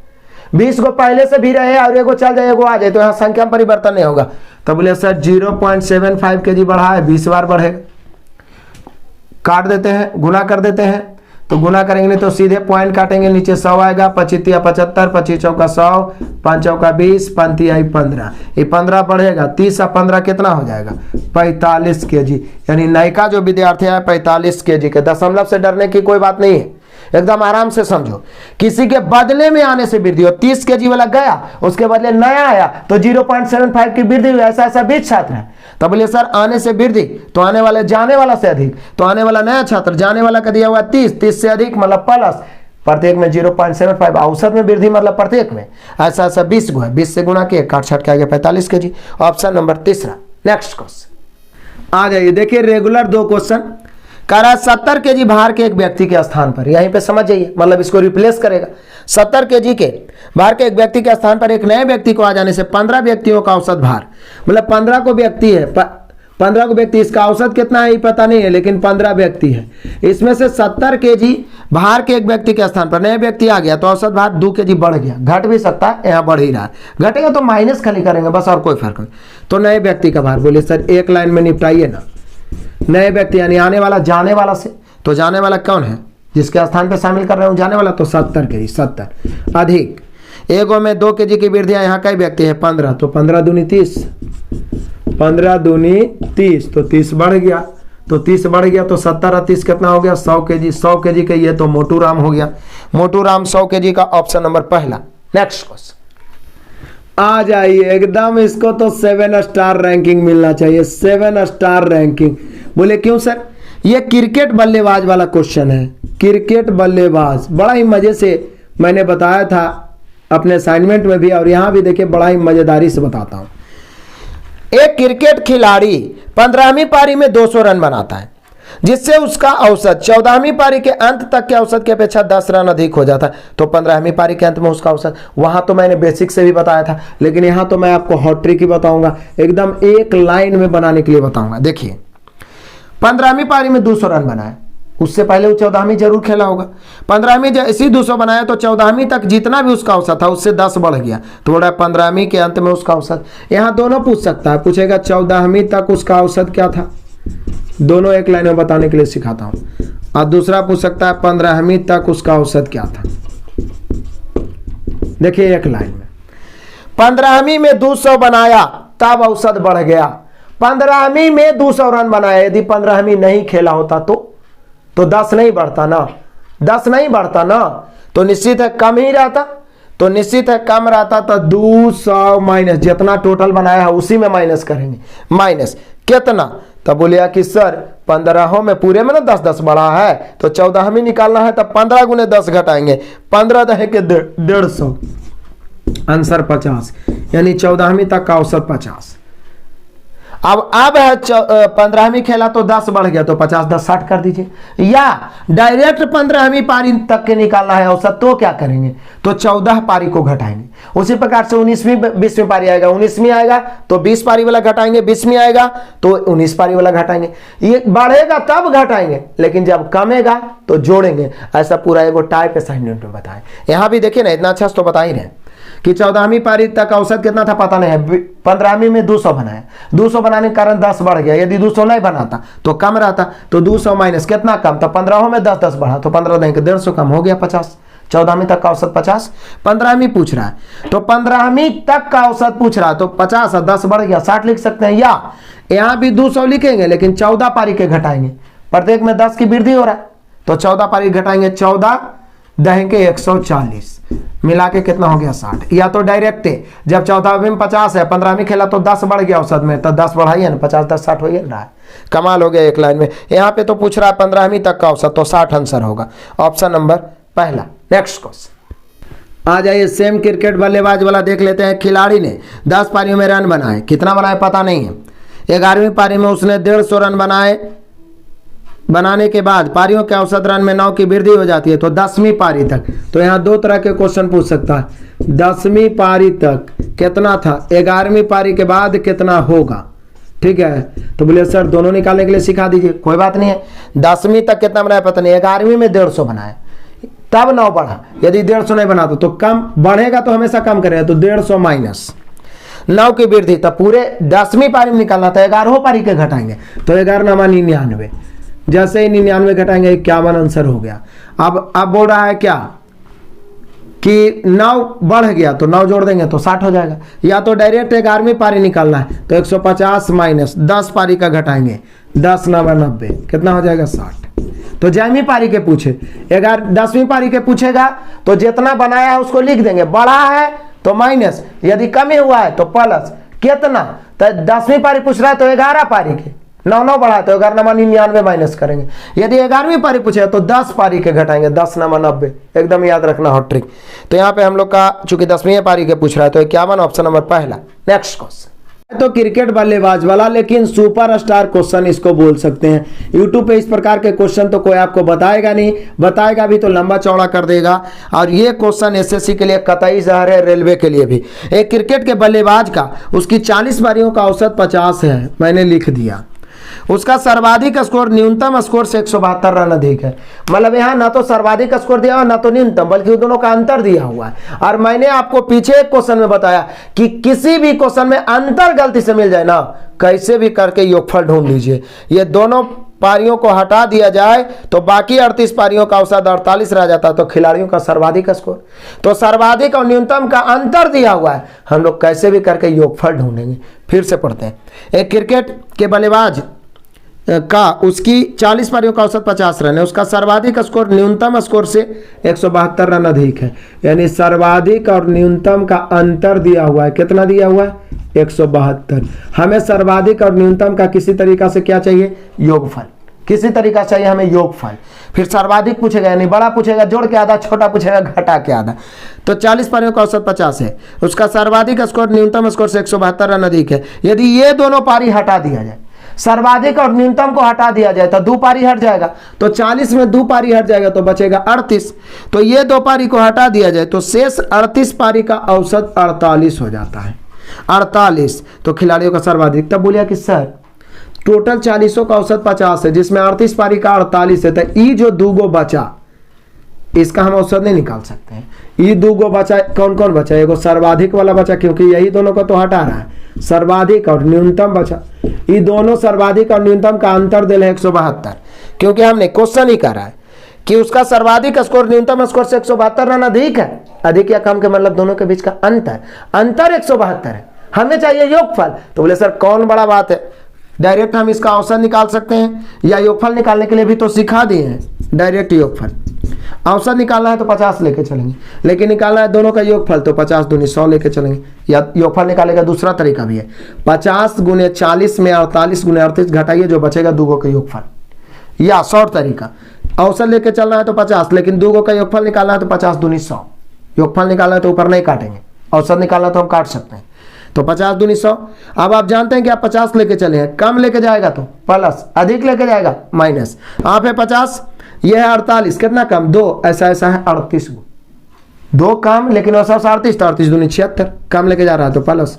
20 को पहले से भी रहे और एगो चल जाए, एगो आ जाए, तो यहाँ संख्या में परिवर्तन नहीं होगा। तो बोले सर 0.75 केजी बढ़ा है, 20 बार बढ़ेगा। काट देते हैं, गुना कर देते हैं, तो गुना करेंगे तो सीधे पॉइंट काटेंगे, नीचे 100 आएगा, 25 75, 25 चौका 100, 5 चौका 20, 5 आई 15, ये 15 बढ़ेगा, 30 और 15 कितना हो जाएगा, 45 केजी। यानी नयका जो विद्यार्थी है 45 केजी के। दशमलव से डरने की कोई बात नहीं है, एकदम आराम से समझो। किसी के बदले में आने से वृद्धि हो, 30 केजी वाला गया, उसके बदले नया आया तो 0.75 की वृद्धि हुई। ऐसा ऐसा 20 छात्र है। तो बोले सर आने से वृद्धि, तो आने वाले जाने वाला से अधिक, तो आने वाला नया छात्र, जाने वाला का दिया हुआ 30, 30 से अधिक मतलब प्लस, प्रत्येक में 0.75, औसत में वृद्धि मतलब प्रत्येक में। ऐसा ऐसा 20 गो है, 20 से गुना किए, काट छाट के आगे 45 केजी। ऑप्शन नंबर तीसरा। नेक्स्ट क्वेश्चन आ जाइए, देखिए रेगुलर 2 क्वेश्चन कह रहा है 70 केजी भार के एक व्यक्ति के स्थान पर, यहीं पे समझ जाइए, मतलब इसको रिप्लेस करेगा। 70 केजी के भार के एक व्यक्ति के स्थान पर एक नए व्यक्ति को आ जाने से 15 व्यक्तियों का औसत भार, मतलब 15 को व्यक्ति है, 15 को व्यक्ति, इसका औसत कितना है ये पता नहीं है, लेकिन 15 व्यक्ति है। इसमें से 70 केजी भार के एक व्यक्ति के स्थान पर नए व्यक्ति आ गया तो औसत भार 2 केजी बढ़ गया। घट भी सकता है, यहाँ बढ़ ही रहा है। घटेगा तो माइनस खाली करेंगे बस, और कोई फर्क नहीं। तो नए व्यक्ति का भार, बोले सर एक लाइन में निपटाइए ना। नए व्यक्ति यानी आने वाला जाने वाला से, तो जाने वाला कौन है, जिसके स्थान पे शामिल कर रहे हूं जाने वाला, तो 70 केजी, 70 अधिक एगो में 2 केजी की वृद्धि। यहाँ कई व्यक्ति है, 15, तो 15 दूनी 30, 15 दूनी 30, तो 30 बढ़ गया, तो 30 बढ़ गया तो 70 और 30 कितना हो गया, 100 केजी। 100 केजी के ये तो मोटू राम हो गया, मोटू राम 100 केजी का, ऑप्शन नंबर पहला। नेक्स्ट क्वेश्चन आ जाइए, एकदम इसको तो 7 स्टार रैंकिंग मिलना चाहिए, 7 स्टार रैंकिंग। बोले क्यों सर, ये क्रिकेट बल्लेबाज वाला क्वेश्चन है। क्रिकेट बल्लेबाज बड़ा ही मजे से मैंने बताया था अपने असाइनमेंट में भी, और यहां भी देखिए बड़ा ही मजेदारी से बताता हूं। एक क्रिकेट खिलाड़ी 15वीं पारी में 200 रन बनाता है, जिससे उसका औसत 14वीं पारी के अंत तक के औसत की अपेक्षा 10 रन अधिक हो जाता है। तो 15वीं पारी के अंत में उसका औसत, वहां तो मैंने बेसिक से भी बताया था, लेकिन यहां तो मैं आपको हॉट ट्रिक ही बताऊंगा, एकदम एक लाइन में बनाने के लिए बताऊंगा। देखिए 15वीं पारी में 200 रन बनाया, उससे पहले वो 14वीं जरूर खेला होगा। 15वीं जैसे 200 बनाया तो 14वीं तक जितना भी उसका औसत था उससे 10 बढ़ गया, तो बोला 15वीं के अंत में उसका औसत। यहां दोनों पूछ सकता है, पूछेगा 14वीं तक उसका औसत क्या था, दोनों एक लाइन में बताने के लिए सिखाता हूं। और दूसरा पूछ सकता है 15वीं तक उसका औसत क्या था। देखिए एक लाइन में 15वीं में 200 बनाया तब औसत बढ़ गया, 15वीं में 200 रन बनाया, यदि 15वीं नहीं खेला होता तो 10 नहीं बढ़ता ना, 10 नहीं बढ़ता ना, तो निश्चित है कम ही रहता, तो निश्चित है कम रहता, तो 200 माइनस जितना टोटल बनाया है उसी में माइनस करेंगे। माइनस कितना, तब बोलिया कि सर 15 में पूरे में ना 10-10 बढ़ा है, तो 14वीं निकालना है, तब 15 गुने 10 घटाएंगे, 15 दहे के 150, आंसर 50, यानी 14वीं तक का औसत 50। अब है 15वीं खेला तो 10 बढ़ गया, तो 50 10 60 कर दीजिए, या डायरेक्ट 15वीं पारी तक के निकालना है औसत, तो क्या करेंगे, तो 14 पारी को घटाएंगे। उसी प्रकार से 19वीं 20वीं पारी आएगा, 19वीं आएगा तो 20 पारी वाला घटाएंगे, 20वीं आएगा तो 19 पारी वाला घटाएंगे। ये बढ़ेगा तब घटाएंगे, लेकिन जब कमेगा तो जोड़ेंगे। ऐसा पूरा एगो टाइप असाइनमेंट में बताएं। यहां भी देखिए ना, इतना अच्छा तो बता ही रहे कि 14वीं पारी तक औसत कितना था पता नहीं है, 15वीं में 200 बनाया, 200 बनाने के कारण 10 बढ़ गया, यदि 200 नहीं बनाता तो कम रहता, तो 200 माइनस कितना कम था, 15 में 10-10 बढ़ा, तो 15 देंगे 150 कम हो गया 50। 14वीं तक का औसत 50, 15वीं पूछ रहा है, तो 15वीं तक का औसत पूछ रहा है, तो 50 और 10 बढ़ गया 60 लिख सकते हैं, या यहां भी 200 लिखेंगे लेकिन 14 पारी के घटाएंगे, प्रत्येक में 10 की वृद्धि हो रहा है, तो 14 पारी घटाएंगे, 14 दहेंगे 140, मिला के कितना हो गया 60। या तो डायरेक्ट जब 14वीं में 50 है, 15वीं खेला तो 10 बढ़ गया औसत में, तो 10 बढ़ाइए ना, 50 10 60 हो ही रहा है, कमाल हो गया एक लाइन में। यहाँ पे तो पूछ रहा है 15वीं तक का औसत, तो 60 आंसर होगा, ऑप्शन नंबर पहला। नेक्स्ट क्वेश्चन आ जाइए, सेम क्रिकेट बल्लेबाज वाला देख लेते हैं। खिलाड़ी ने 10 पारियों में रन बनाए, कितना बनाए पता नहीं है। 11वीं पारी में उसने 150 रन बनाए, बनाने के बाद पारियों के औसत रन में 9 की वृद्धि हो जाती है तो 10वीं पारी तक। तो यहाँ दो तरह के क्वेश्चन पूछ सकता है। 10वीं पारी तक कितना था, 11वीं पारी के बाद कितना होगा, ठीक है। तो बोलिए सर दोनों निकालने के लिए सिखा दीजिए, कोई बात नहीं है। 10वीं तक कितना बनाया पता नहीं, 11वीं में 150 बनाया तब 9 बढ़ा। यदि 150 नहीं बना तो कम बढ़ेगा तो हमेशा कम करेगा, तो 150 माइनस 9 की वृद्धि। तब पूरे 10वीं पारी में निकालना था, 11 पारी के घटाएंगे तो 11 नामा 99, जैसे ही 99 घटाएंगे 51 आंसर हो गया। अब बोल रहा है क्या कि 9 बढ़ गया तो 9 जोड़ देंगे तो 60 हो जाएगा, या तो डायरेक्ट 11वीं पारी निकालना है तो 150 माइनस 10 पारी का घटाएंगे, 10 9 90 कितना हो जाएगा 60। तो जैमी पारी के पूछे, 10वीं पारी के पूछेगा तो जितना बनाया है उसको लिख देंगे, बड़ा है तो माइनस, यदि कम ही हुआ है तो प्लस। कितना, तो 10वीं पारी पूछ रहा है तो 11 पारी के 9 बढ़ा तो 11 9 99 माइनस करेंगे। यदि 11वीं पारी पूछे तो 10 पारी के घटाएंगे, 10 9 90, एकदम याद रखना हॉट ट्रिक। तो यहाँ पे हम लोग का चूंकि 10वीं पारी के पूछ रहा है तो 51 ऑप्शन नंबर पहला। नेक्स्ट क्वेश्चन तो क्रिकेट बल्लेबाज वाला, लेकिन सुपरस्टार क्वेश्चन इसको बोल सकते हैं। यूट्यूब पे इस प्रकार के क्वेश्चन तो कोई आपको बताएगा नहीं, बताएगा भी तो लंबा चौड़ा कर देगा। और ये क्वेश्चन एसएससी के लिए कतई जहर है, रेलवे के लिए भी। एक क्रिकेट के बल्लेबाज का उसकी 40 पारियों का औसत 50 है, मैंने लिख दिया। उसका सर्वाधिक स्कोर न्यूनतम स्कोर से 172 रन अधिक है। मतलब यहाँ ना तो सर्वाधिक स्कोर दिया हुआ ना तो न्यूनतम, बल्कि दोनों का अंतर दिया हुआ है। और मैंने आपको पीछे एक क्वेश्चन में बताया कि किसी भी क्वेश्चन में अंतर गलती से मिल जाए ना, कैसे भी करके योगफल ढूंढ लीजिए। ये दोनों पारियों को हटा दिया जाए तो बाकी 38 पारियों का औसत 48 रह जाता है, तो खिलाड़ियों का सर्वाधिक स्कोर। तो सर्वाधिक और न्यूनतम का अंतर दिया हुआ है, हम लोग कैसे भी करके योगफल ढूंढेंगे। फिर से पढ़ते हैं। एक क्रिकेट के बल्लेबाज का उसकी 40 पारियों का औसत 50 रन है, उसका सर्वाधिक स्कोर न्यूनतम स्कोर से 172 रन अधिक है। यानी सर्वाधिक और न्यूनतम का अंतर दिया हुआ है, कितना दिया हुआ है 172। हमें सर्वाधिक और न्यूनतम का किसी तरीका से क्या चाहिए, योगफल। किसी तरीका चाहिए हमें योगफल। फिर सर्वाधिक पूछेगा, यानी बड़ा पूछेगा जोड़ के आधा, छोटा पूछेगा घटा के आधा। तो 40 पारियों का औसत 50 है, उसका सर्वाधिक स्कोर न्यूनतम स्कोर से 172 रन अधिक है। यदि ये दोनों पारी हटा दिया जाए, सर्वाधिक और न्यूनतम को हटा दिया जाए तो 2 पारी हट जाएगा, तो 40 में 2 पारी हट जाएगा तो बचेगा 38। तो ये 2 पारी को हटा दिया जाए तो शेष 38 पारी का औसत 48 हो जाता है। 48 तो खिलाड़ियों का सर्वाधिक। तब बोलिए कि सर टोटल 40 का औसत 50 है, जिसमें 38 पारी का 48 है, तो ये जो 2 बचा इसका हम औसत नहीं निकाल सकते हैं। ये 2 बचा, कौन कौन बचा, एगो सर्वाधिक वाला बचा, क्योंकि यही दोनों को तो हटा रहा है, सर्वाधिक और न्यूनतम बचा। ये दोनों सर्वाधिक और न्यूनतम का अंतर दिल है 172, क्योंकि हमने क्वेश्चन ही करा है कि उसका सर्वाधिक स्कोर न्यूनतम स्कोर से 172 रन अधिक है। अधिक या कम के मतलब दोनों के बीच का अंतर 172 है। हमें चाहिए योगफल। तो बोले सर कौन बड़ा बात है, डायरेक्ट हम इसका औसत निकाल सकते हैं, या योगफल निकालने के लिए भी तो सिखा दिए हैं डायरेक्ट योगफल। औसत निकालना है तो 50 लेके चलेंगे, लेकिन निकालना है दोनों का योगफल तो 50 दूनी 100 लेके चलेंगे। या योगफल निकालने का दूसरा तरीका भी है, 50 गुने 40 में 48 गुने 38 घटाइए, जो बचेगा 2 का योगफल। या शॉर्ट तरीका, औसत लेके चलना है तो 50, लेकिन 2 का योगफल निकालना है तो 50 दूनी 100। योगफल निकालना है तो ऊपर नहीं काटेंगे, औसत निकालना तो हम काट सकते हैं। तो 50 दूनी 100। अब आप जानते हैं कि आप 50 लेके चले हैं, कम लेके जाएगा तो प्लस, अधिक लेके जाएगा माइनस। आप है 50, यह है 48, कितना कम 2, ऐसा ऐसा है 38 को, 2 कम लेकिन औसत 38, तो 38 दूनी 76, कम लेके जा रहा है तो प्लस।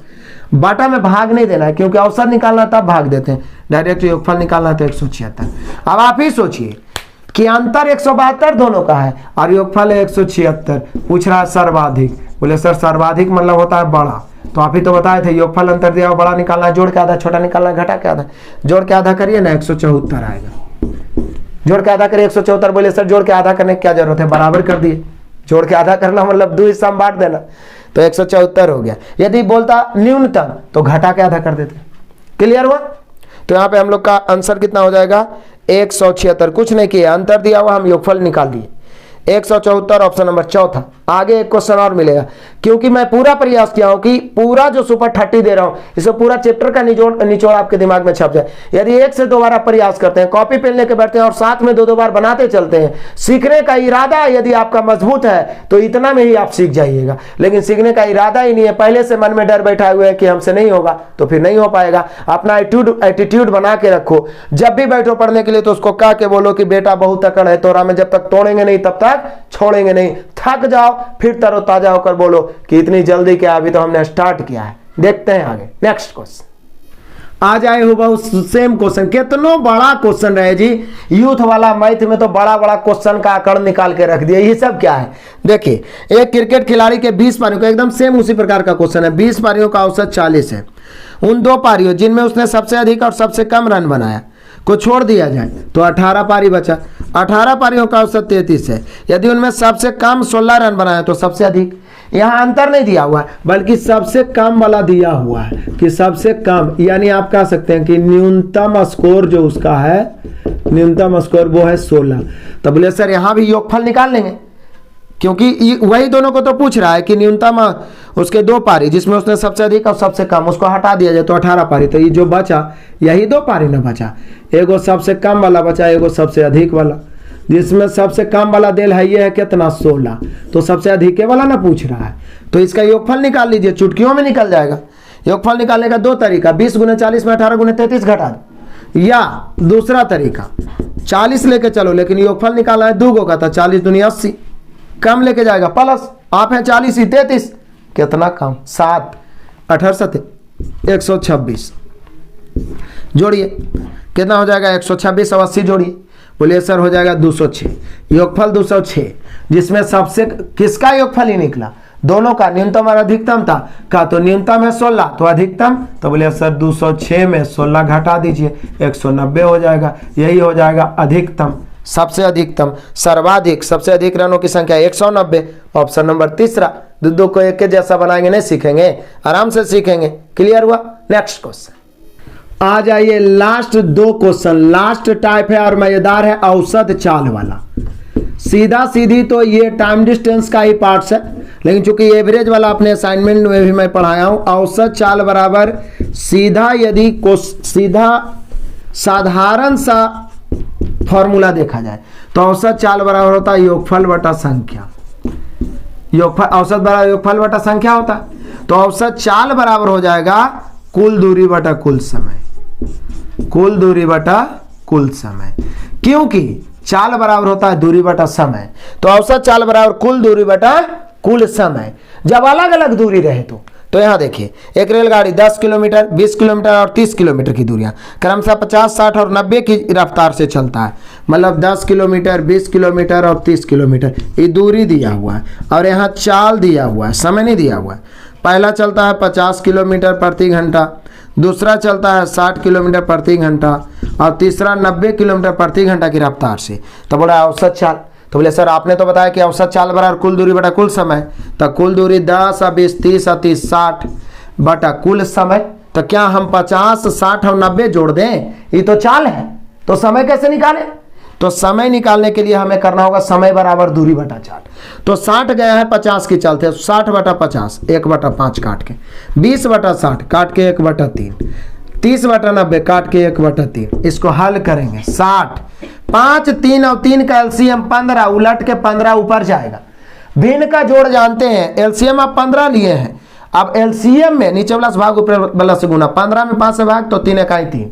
बाटा में भाग नहीं देना है, क्योंकि औसत निकालना तब भाग देते हैं, डायरेक्ट योगफल निकालना है तो 176। अब आप ही सोचिए कि अंतर 172 दोनों का है और योगफल है 176। पूछ रहा है सर्वाधिक, बोले सर सर्वाधिक मतलब होता है बड़ा, तो आप ही तो बताए थे योगफल अंतर दिया हुआ, बड़ा निकालना है जोड़ के आधा, छोटा निकालना है घटा के आधा। जोड़ के आधा करिए ना 174 आएगा, जोड़ के आधा करिए 174। बोले सर जोड़ के आधा करने की क्या जरूरत है, बराबर कर दिए। जोड़ के आधा करना मतलब 2 हिस्सा में बांट देना, तो 174 हो गया। यदि बोलता न्यूनतम तो घटा के आधा कर देते। क्लियर हुआ। तो यहाँ पे हम लोग का आंसर कितना हो जाएगा 176। कुछ नहीं किया, अंतर दिया हुआ, हम योगफल निकाल दिए 174 ऑप्शन नंबर चौथा। आगे एक क्वेश्चन और मिलेगा क्योंकि मैं पूरा प्रयास किया हूं कि पूरा जो सुपर 30 दे रहा हूं इसे पूरा चैप्टर का निचोड़ आपके दिमाग में छप जाए। यदि एक से दो बार आप प्रयास करते हैं, कॉपी पेन लेके बैठते हैं और साथ में दो बार बनाते चलते हैं, सीखने का इरादा यदि आपका मजबूत है तो इतना में ही आप सीख जाइएगा। लेकिन सीखने का इरादा ही नहीं है, पहले से मन में डर बैठा हुआ है कि हमसे नहीं होगा, तो फिर नहीं हो पाएगा। अपना एटीट्यूड बना के रखो। जब भी बैठो पढ़ने के लिए तो उसको कह के बोलो कि बेटा बहुत अकड़ है तोरा में, जब तक तोड़ेंगे नहीं तब तक छोड़ेंगे नहीं। थक जाओ फिर तरोताजा होकर बोलो कि इतनी जल्दी क्या, अभी तो हमने स्टार्ट किया है। देखते हैं आगे नेक्स्ट क्वेश्चन। आ जाए हो बहुत सेम क्वेश्चन, कितना बड़ा क्वेश्चन रहे जी। यूथ वाला मैथ में तो बड़ा बड़ा क्वेश्चन का आंकड़ निकाल के रख दिया। ये सब क्या है देखिए, एक क्रिकेट खिलाड़ी के 20 पारियों का, एकदम सेम उसी प्रकार का क्वेश्चन है। 20 पारियों का औसत 40 है। उन 2 पारियों जिनमें उसने सबसे अधिक और सबसे कम रन बनाया को छोड़ दिया जाए तो 18 पारी बचा। 18 पारियों का औसत 33 है। यदि उनमें सबसे कम 16 रन बनाए तो सबसे अधिक। यहां अंतर नहीं दिया हुआ है बल्कि सबसे कम वाला दिया हुआ है कि सबसे कम, यानी आप कह सकते हैं कि न्यूनतम स्कोर जो उसका है, न्यूनतम स्कोर वो है 16। तो बोले सर यहां भी योगफल निकाल लेंगे, क्योंकि वही दोनों को तो पूछ रहा है कि न्यूनतम उसके 2 पारी जिसमें उसने सबसे अधिक और सबसे कम, उसको हटा दिया जाए तो 18 पारी। तो ये जो बचा यही 2 पारी ना बचा, एगो सबसे कम वाला बचा, एगो सबसे अधिक वाला। जिसमें सबसे कम वाला देल है ये है कितना 16, तो सबसे अधिक वाला ना पूछ रहा है। तो इसका योगफल निकाल लीजिए, चुटकियों में निकल जाएगा। योगफल निकालने का 2 तरीका, 20 गुने 40 में 18 गुने 33 घटा दो, या दूसरा तरीका 40 लेके चलो लेकिन योगफल निकालना है 2 गो का, था 40 दुनिया 80, कम लेके जाएगा प्लस, आप हैं 40 ही 33, कितना कम 7, 18 7 126, जोड़िए कितना हो जाएगा 126 और 80 जोड़िए, बोलिए सर हो जाएगा 206। योगफल 206, जिसमें सबसे किसका योगफल ही निकला, दोनों का, न्यूनतम और अधिकतम था का, तो न्यूनतम है 16 तो अधिकतम, तो बोलिए सर 206 में 16 घटा दीजिए 190 हो जाएगा। यही हो जाएगा अधिकतम, सबसे अधिकतम, सर्वाधिक, सबसे अधिक रनों की संख्या 190। ऑप्शन नंबर तीसरा। दो को एक के जैसा बनाएंगे नहीं सीखेंगे, आराम से सीखेंगे। क्लियर हुआ? नेक्स्ट क्वेश्चन आ जाइए। लास्ट 2 क्वेश्चन, लास्ट टाइप है और मजेदार है, औसत चाल वाला। सीधा सीधी तो ये टाइम डिस्टेंस का ही पार्ट्स है, लेकिन चूंकि एवरेज वाला अपने असाइनमेंट में भी मैं पढ़ाया हूं। औसत चाल बराबर सीधा, यदि सीधा साधारण सा फॉर्मूला देखा जाए तो औसत चाल बराबर होता है योगफल बटा संख्या। योगफल, औसत बराबर योगफल बटा संख्या होता है। तो औसत चाल बराबर हो जाएगा कुल दूरी बटा कुल समय, कुल दूरी बटा कुल समय, क्योंकि चाल बराबर होता है दूरी बटा समय। तो औसत चाल बराबर कुल दूरी बटा कुल समय। जब अलग अलग दूरी रहे तो यहां देखिए, एक रेलगाड़ी 10 किलोमीटर, 20 किलोमीटर और 30 किलोमीटर की दूरियां क्रमशः 50, 60 और 90 की रफ्तार से चलता है। मतलब 10 किलोमीटर, 20 किलोमीटर और 30 किलोमीटर ये दूरी दिया हुआ है, और यहाँ चाल दिया हुआ है, समय नहीं दिया हुआ है। पहला चलता है 50 किलोमीटर प्रति घंटा, दूसरा चलता है 60 किलोमीटर प्रति घंटा, और तीसरा 90 किलोमीटर प्रति घंटा की रफ्तार से। तो बोला औसत चाल। तो बोले सर आपने तो बताया कि औसत चाल बराबर कुल दूरी बटा कुल समय। तो कुल दूरी 10 और 20 30 और 30 60 बटा कुल समय। तो क्या हम 50, 60 और 90 जोड़ दें? ये तो चाल है, तो समय कैसे निकालें? तो समय निकालने के लिए हमें करना होगा समय बराबर दूरी बटा चाल। तो 60 गया है 50 की चाल थे, 60 बटा 50 1 बटा 5 काट के, 20 बटा 60 काट के 1 बटा 3, 30 बटा 90 काट के 1 बटा 3। इसको हल करेंगे 60, 5 3 और 3 का एलसीएम 15, उलट के 15 ऊपर जाएगा। भिन्न का जोड़ जानते हैं, एलसीएम आप 15 लिए हैं। अब एलसीएम में नीचे वाला से भाग ऊपर वाला से गुना, 15 में 5 से भाग तो 3 इकाई 3,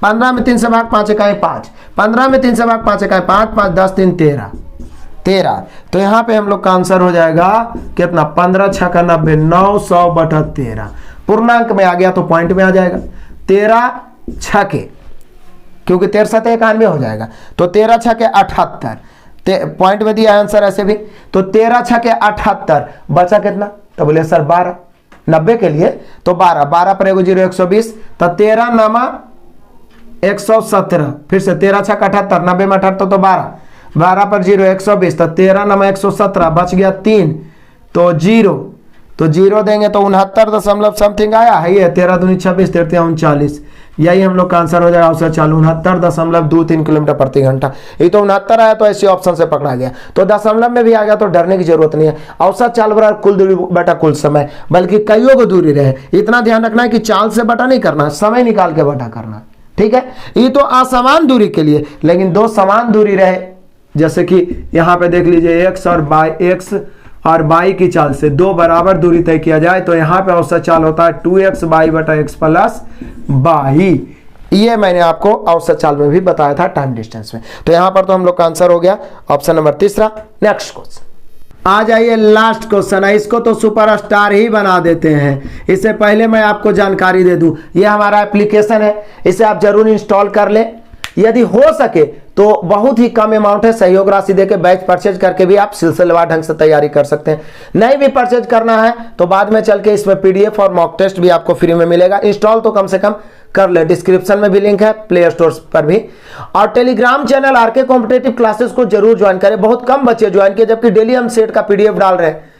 15 में 3 से भाग 5 इकाई 5, 15 में 3 से भाग 5 इकाई 5, 5 10 3 13। तो यहाँ पे हम लोग का आंसर हो जाएगा कितना, 15 6 का 90, 900 बटा 13। पूर्णांक में आ गया तो पॉइंट में आ जाएगा, 13 6 के, क्योंकि 13 7 91 हो जाएगा। तो 13 6 के 78, पॉइंट में दिया आंसर ऐसे भी। तो 13 6 के 78 बचा कितना? तो बोले सर 12, 90 के लिए तो 12, 12 पर एगो 0 120, तो 13 नमा 117, फिर से 13 6 का 78, 90 में 78 तो 12, 12 पर 0 120, तो 13 नमा 117, बच गया 3 तो 0, तो 0 देंगे तो 69 दशमलव समथिंग आया है। ये 13 दूनी 26, 13 39, यही हम लोग का आंसर हो जाएगा औसत चाल 69.23 किलोमीटर प्रति घंटा। ये तो 69 आया तो ऐसे ऑप्शन से पकड़ा गया, तो दशमलव में भी आ गया तो डरने की जरूरत नहीं है। औसत चाल बराबर कुल दूरी बटा कुल समय, बल्कि कईयों को दूरी रहे। इतना ध्यान रखना है कि चाल से बटा नहीं करना, समय निकाल के बटा करना, ठीक है। ये तो असमान दूरी के लिए, लेकिन दो समान दूरी रहे, जैसे कि यहां पे देख लीजिए x और y की चाल से दो बराबर दूरी तय किया जाए तो यहां पे औसत चाल होता है 2x y बटा x प्लस y। ये मैंने आपको औसत चाल में भी बताया था टाइम डिस्टेंस में। तो यहां पर तो हम लोग का आंसर हो गया ऑप्शन नंबर तीसरा। नेक्स्ट क्वेश्चन आ जाइए, लास्ट क्वेश्चन है, इसको तो सुपरस्टार ही बना देते हैं। इससे पहले मैं आपको जानकारी दे दूं, ये हमारा एप्लीकेशन है, इसे आप जरूर इंस्टॉल कर लें। यदि हो सके तो बहुत ही कम अमाउंट है, सहयोग राशि देके बैच परचेज करके भी आप सिलसिलेवार ढंग से तैयारी कर सकते हैं। नहीं भी परचेज करना है तो बाद में चल के इसमें पीडीएफ और मॉक टेस्ट भी आपको फ्री में मिलेगा। इंस्टॉल तो कम से कम कर ले, डिस्क्रिप्शन में भी लिंक है, प्ले स्टोर पर भी। और Telegram channel RK competitive classes को जरूर ज्वाइन करें। बहुत कम बच्चे ज्वाइन किए, जबकि डेली हम सेट का पीडीएफ डाल रहे हैं।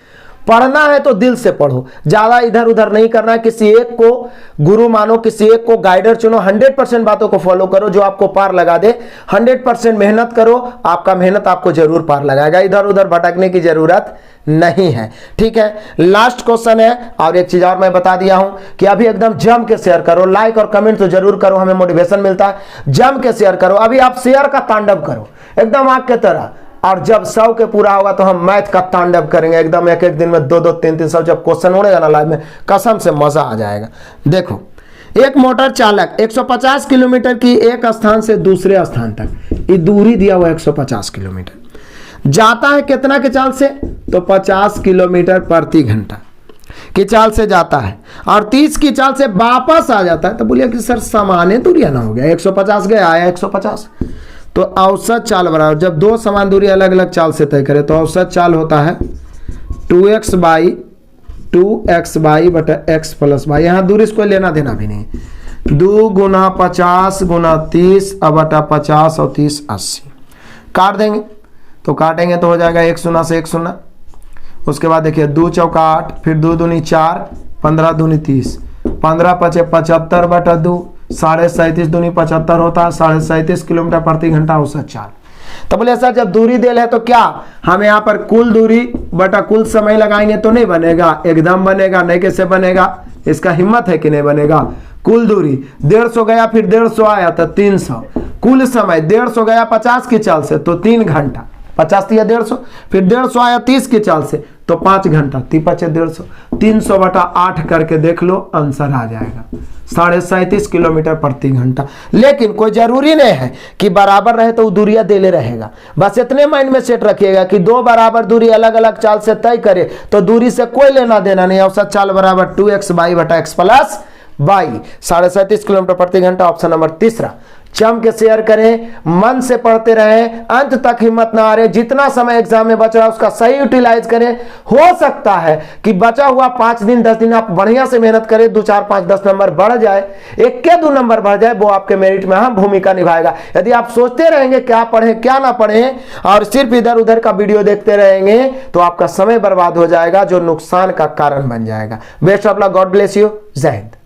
पढ़ना है तो दिल से पढ़ो, ज्यादा इधर उधर नहीं करना है। किसी एक को गुरु मानो, किसी एक को गाइडर चुनो, 100% बातों को फॉलो करो जो आपको पार लगा दे। 100% मेहनत करो, आपका मेहनत आपको जरूर पार लगाएगा। इधर उधर भटकने की जरूरत नहीं है, ठीक है। लास्ट क्वेश्चन है, और एक चीज और मैं बता दिया हूं कि अभी एकदम जम के शेयर करो, लाइक और कमेंट तो जरूर करो, हमें मोटिवेशन मिलता है। जम के शेयर करो, अभी आप शेयर का तांडव करो एकदम आग के तरह। और जब 100 के पूरा होगा तो हम मैथ का तांडव करेंगे एकदम, एक एक दिन में 2-2 3-3 100 जब क्वेश्चन उड़ेगा ना लाइव में, कसम से मजा आ जाएगा। देखो, एक मोटर चालक 150 किलोमीटर की एक स्थान से दूसरे स्थान तक, ये दूरी दिया हुआ 150 किलोमीटर, जाता है कितना के चाल से, तो 50 किलोमीटर प्रति घंटा की चाल से जाता है, और 30 की चाल से वापस आ जाता है। तो बोलिए कि सर सामान्य दूरिया ना हो गया, 150 गया आया 150, तो औसत चाल बराबर, जब दो समान दूरी अलग अलग चाल से तय करें तो औसत चाल होता है 2x बाई बटा x प्लस y। यहां दूरी इसको लेना देना भी नहीं, 2 गुना 50 गुना 30 बटा 50 और 30 80। काट देंगे तो काटेंगे तो हो जाएगा 1 शून्य से 1 शून्य। उसके बाद देखिए 2 चौका 8, फिर 2 दूनी 4, 15 दूनी 30, 15 पचे 75 बटा 2, 37.5 दूनी 75 होता है, 37.5 किलोमीटर प्रति घंटा औसत चाल। तो बोले सर जब दूरी दे है तो क्या हम यहाँ पर कुल दूरी बटा कुल समय लगाएंगे तो नहीं बनेगा? एकदम बनेगा। नहीं कैसे बनेगा? इसका हिम्मत है कि नहीं बनेगा? कुल दूरी 150 गया, फिर 150 आया तो 300, कुल समय 150 गया 50 की चाल से तो 3 घंटा, 50 दिया 150, फिर 150 आया 30 की चाल से तो 5 घंटा, 3×5 = 150, 300 बटा 8 करके देख लो, आंसर आ जाएगा 37.5 किलोमीटर प्रति घंटा। लेकिन कोई जरूरी नहीं है कि बराबर रहे तो दूरियां देले रहेगा। बस इतने माइंड में सेट रखिएगा कि दो बराबर दूरी अलग अलग चाल से तय करे तो दूरी से कोई लेना देना नहीं। औसत चाल बराबर 2x बाई बटा x प्लस बाई, 37.5 किलोमीटर प्रति घंटा। ऑप्शन नंबर तीसरा। जम के शेयर करें, मन से पढ़ते रहें, अंत तक हिम्मत ना हारे। जितना समय एग्जाम में बच रहा है उसका सही यूटिलाइज करें। हो सकता है कि बचा हुआ 5 दिन 10 दिन आप बढ़िया से मेहनत करें, 2 4 5 10 नंबर बढ़ जाए, 1 के 2 नंबर बढ़ जाए, वो आपके मेरिट में अहम भूमिका निभाएगा। यदि आप सोचते रहेंगे क्या पढ़ें क्या ना पढ़ें और सिर्फ इधर उधर का वीडियो देखते रहेंगे तो आपका समय बर्बाद हो जाएगा, जो नुकसान का कारण बन जाएगा। Best of luck, God bless you, जय हिंद।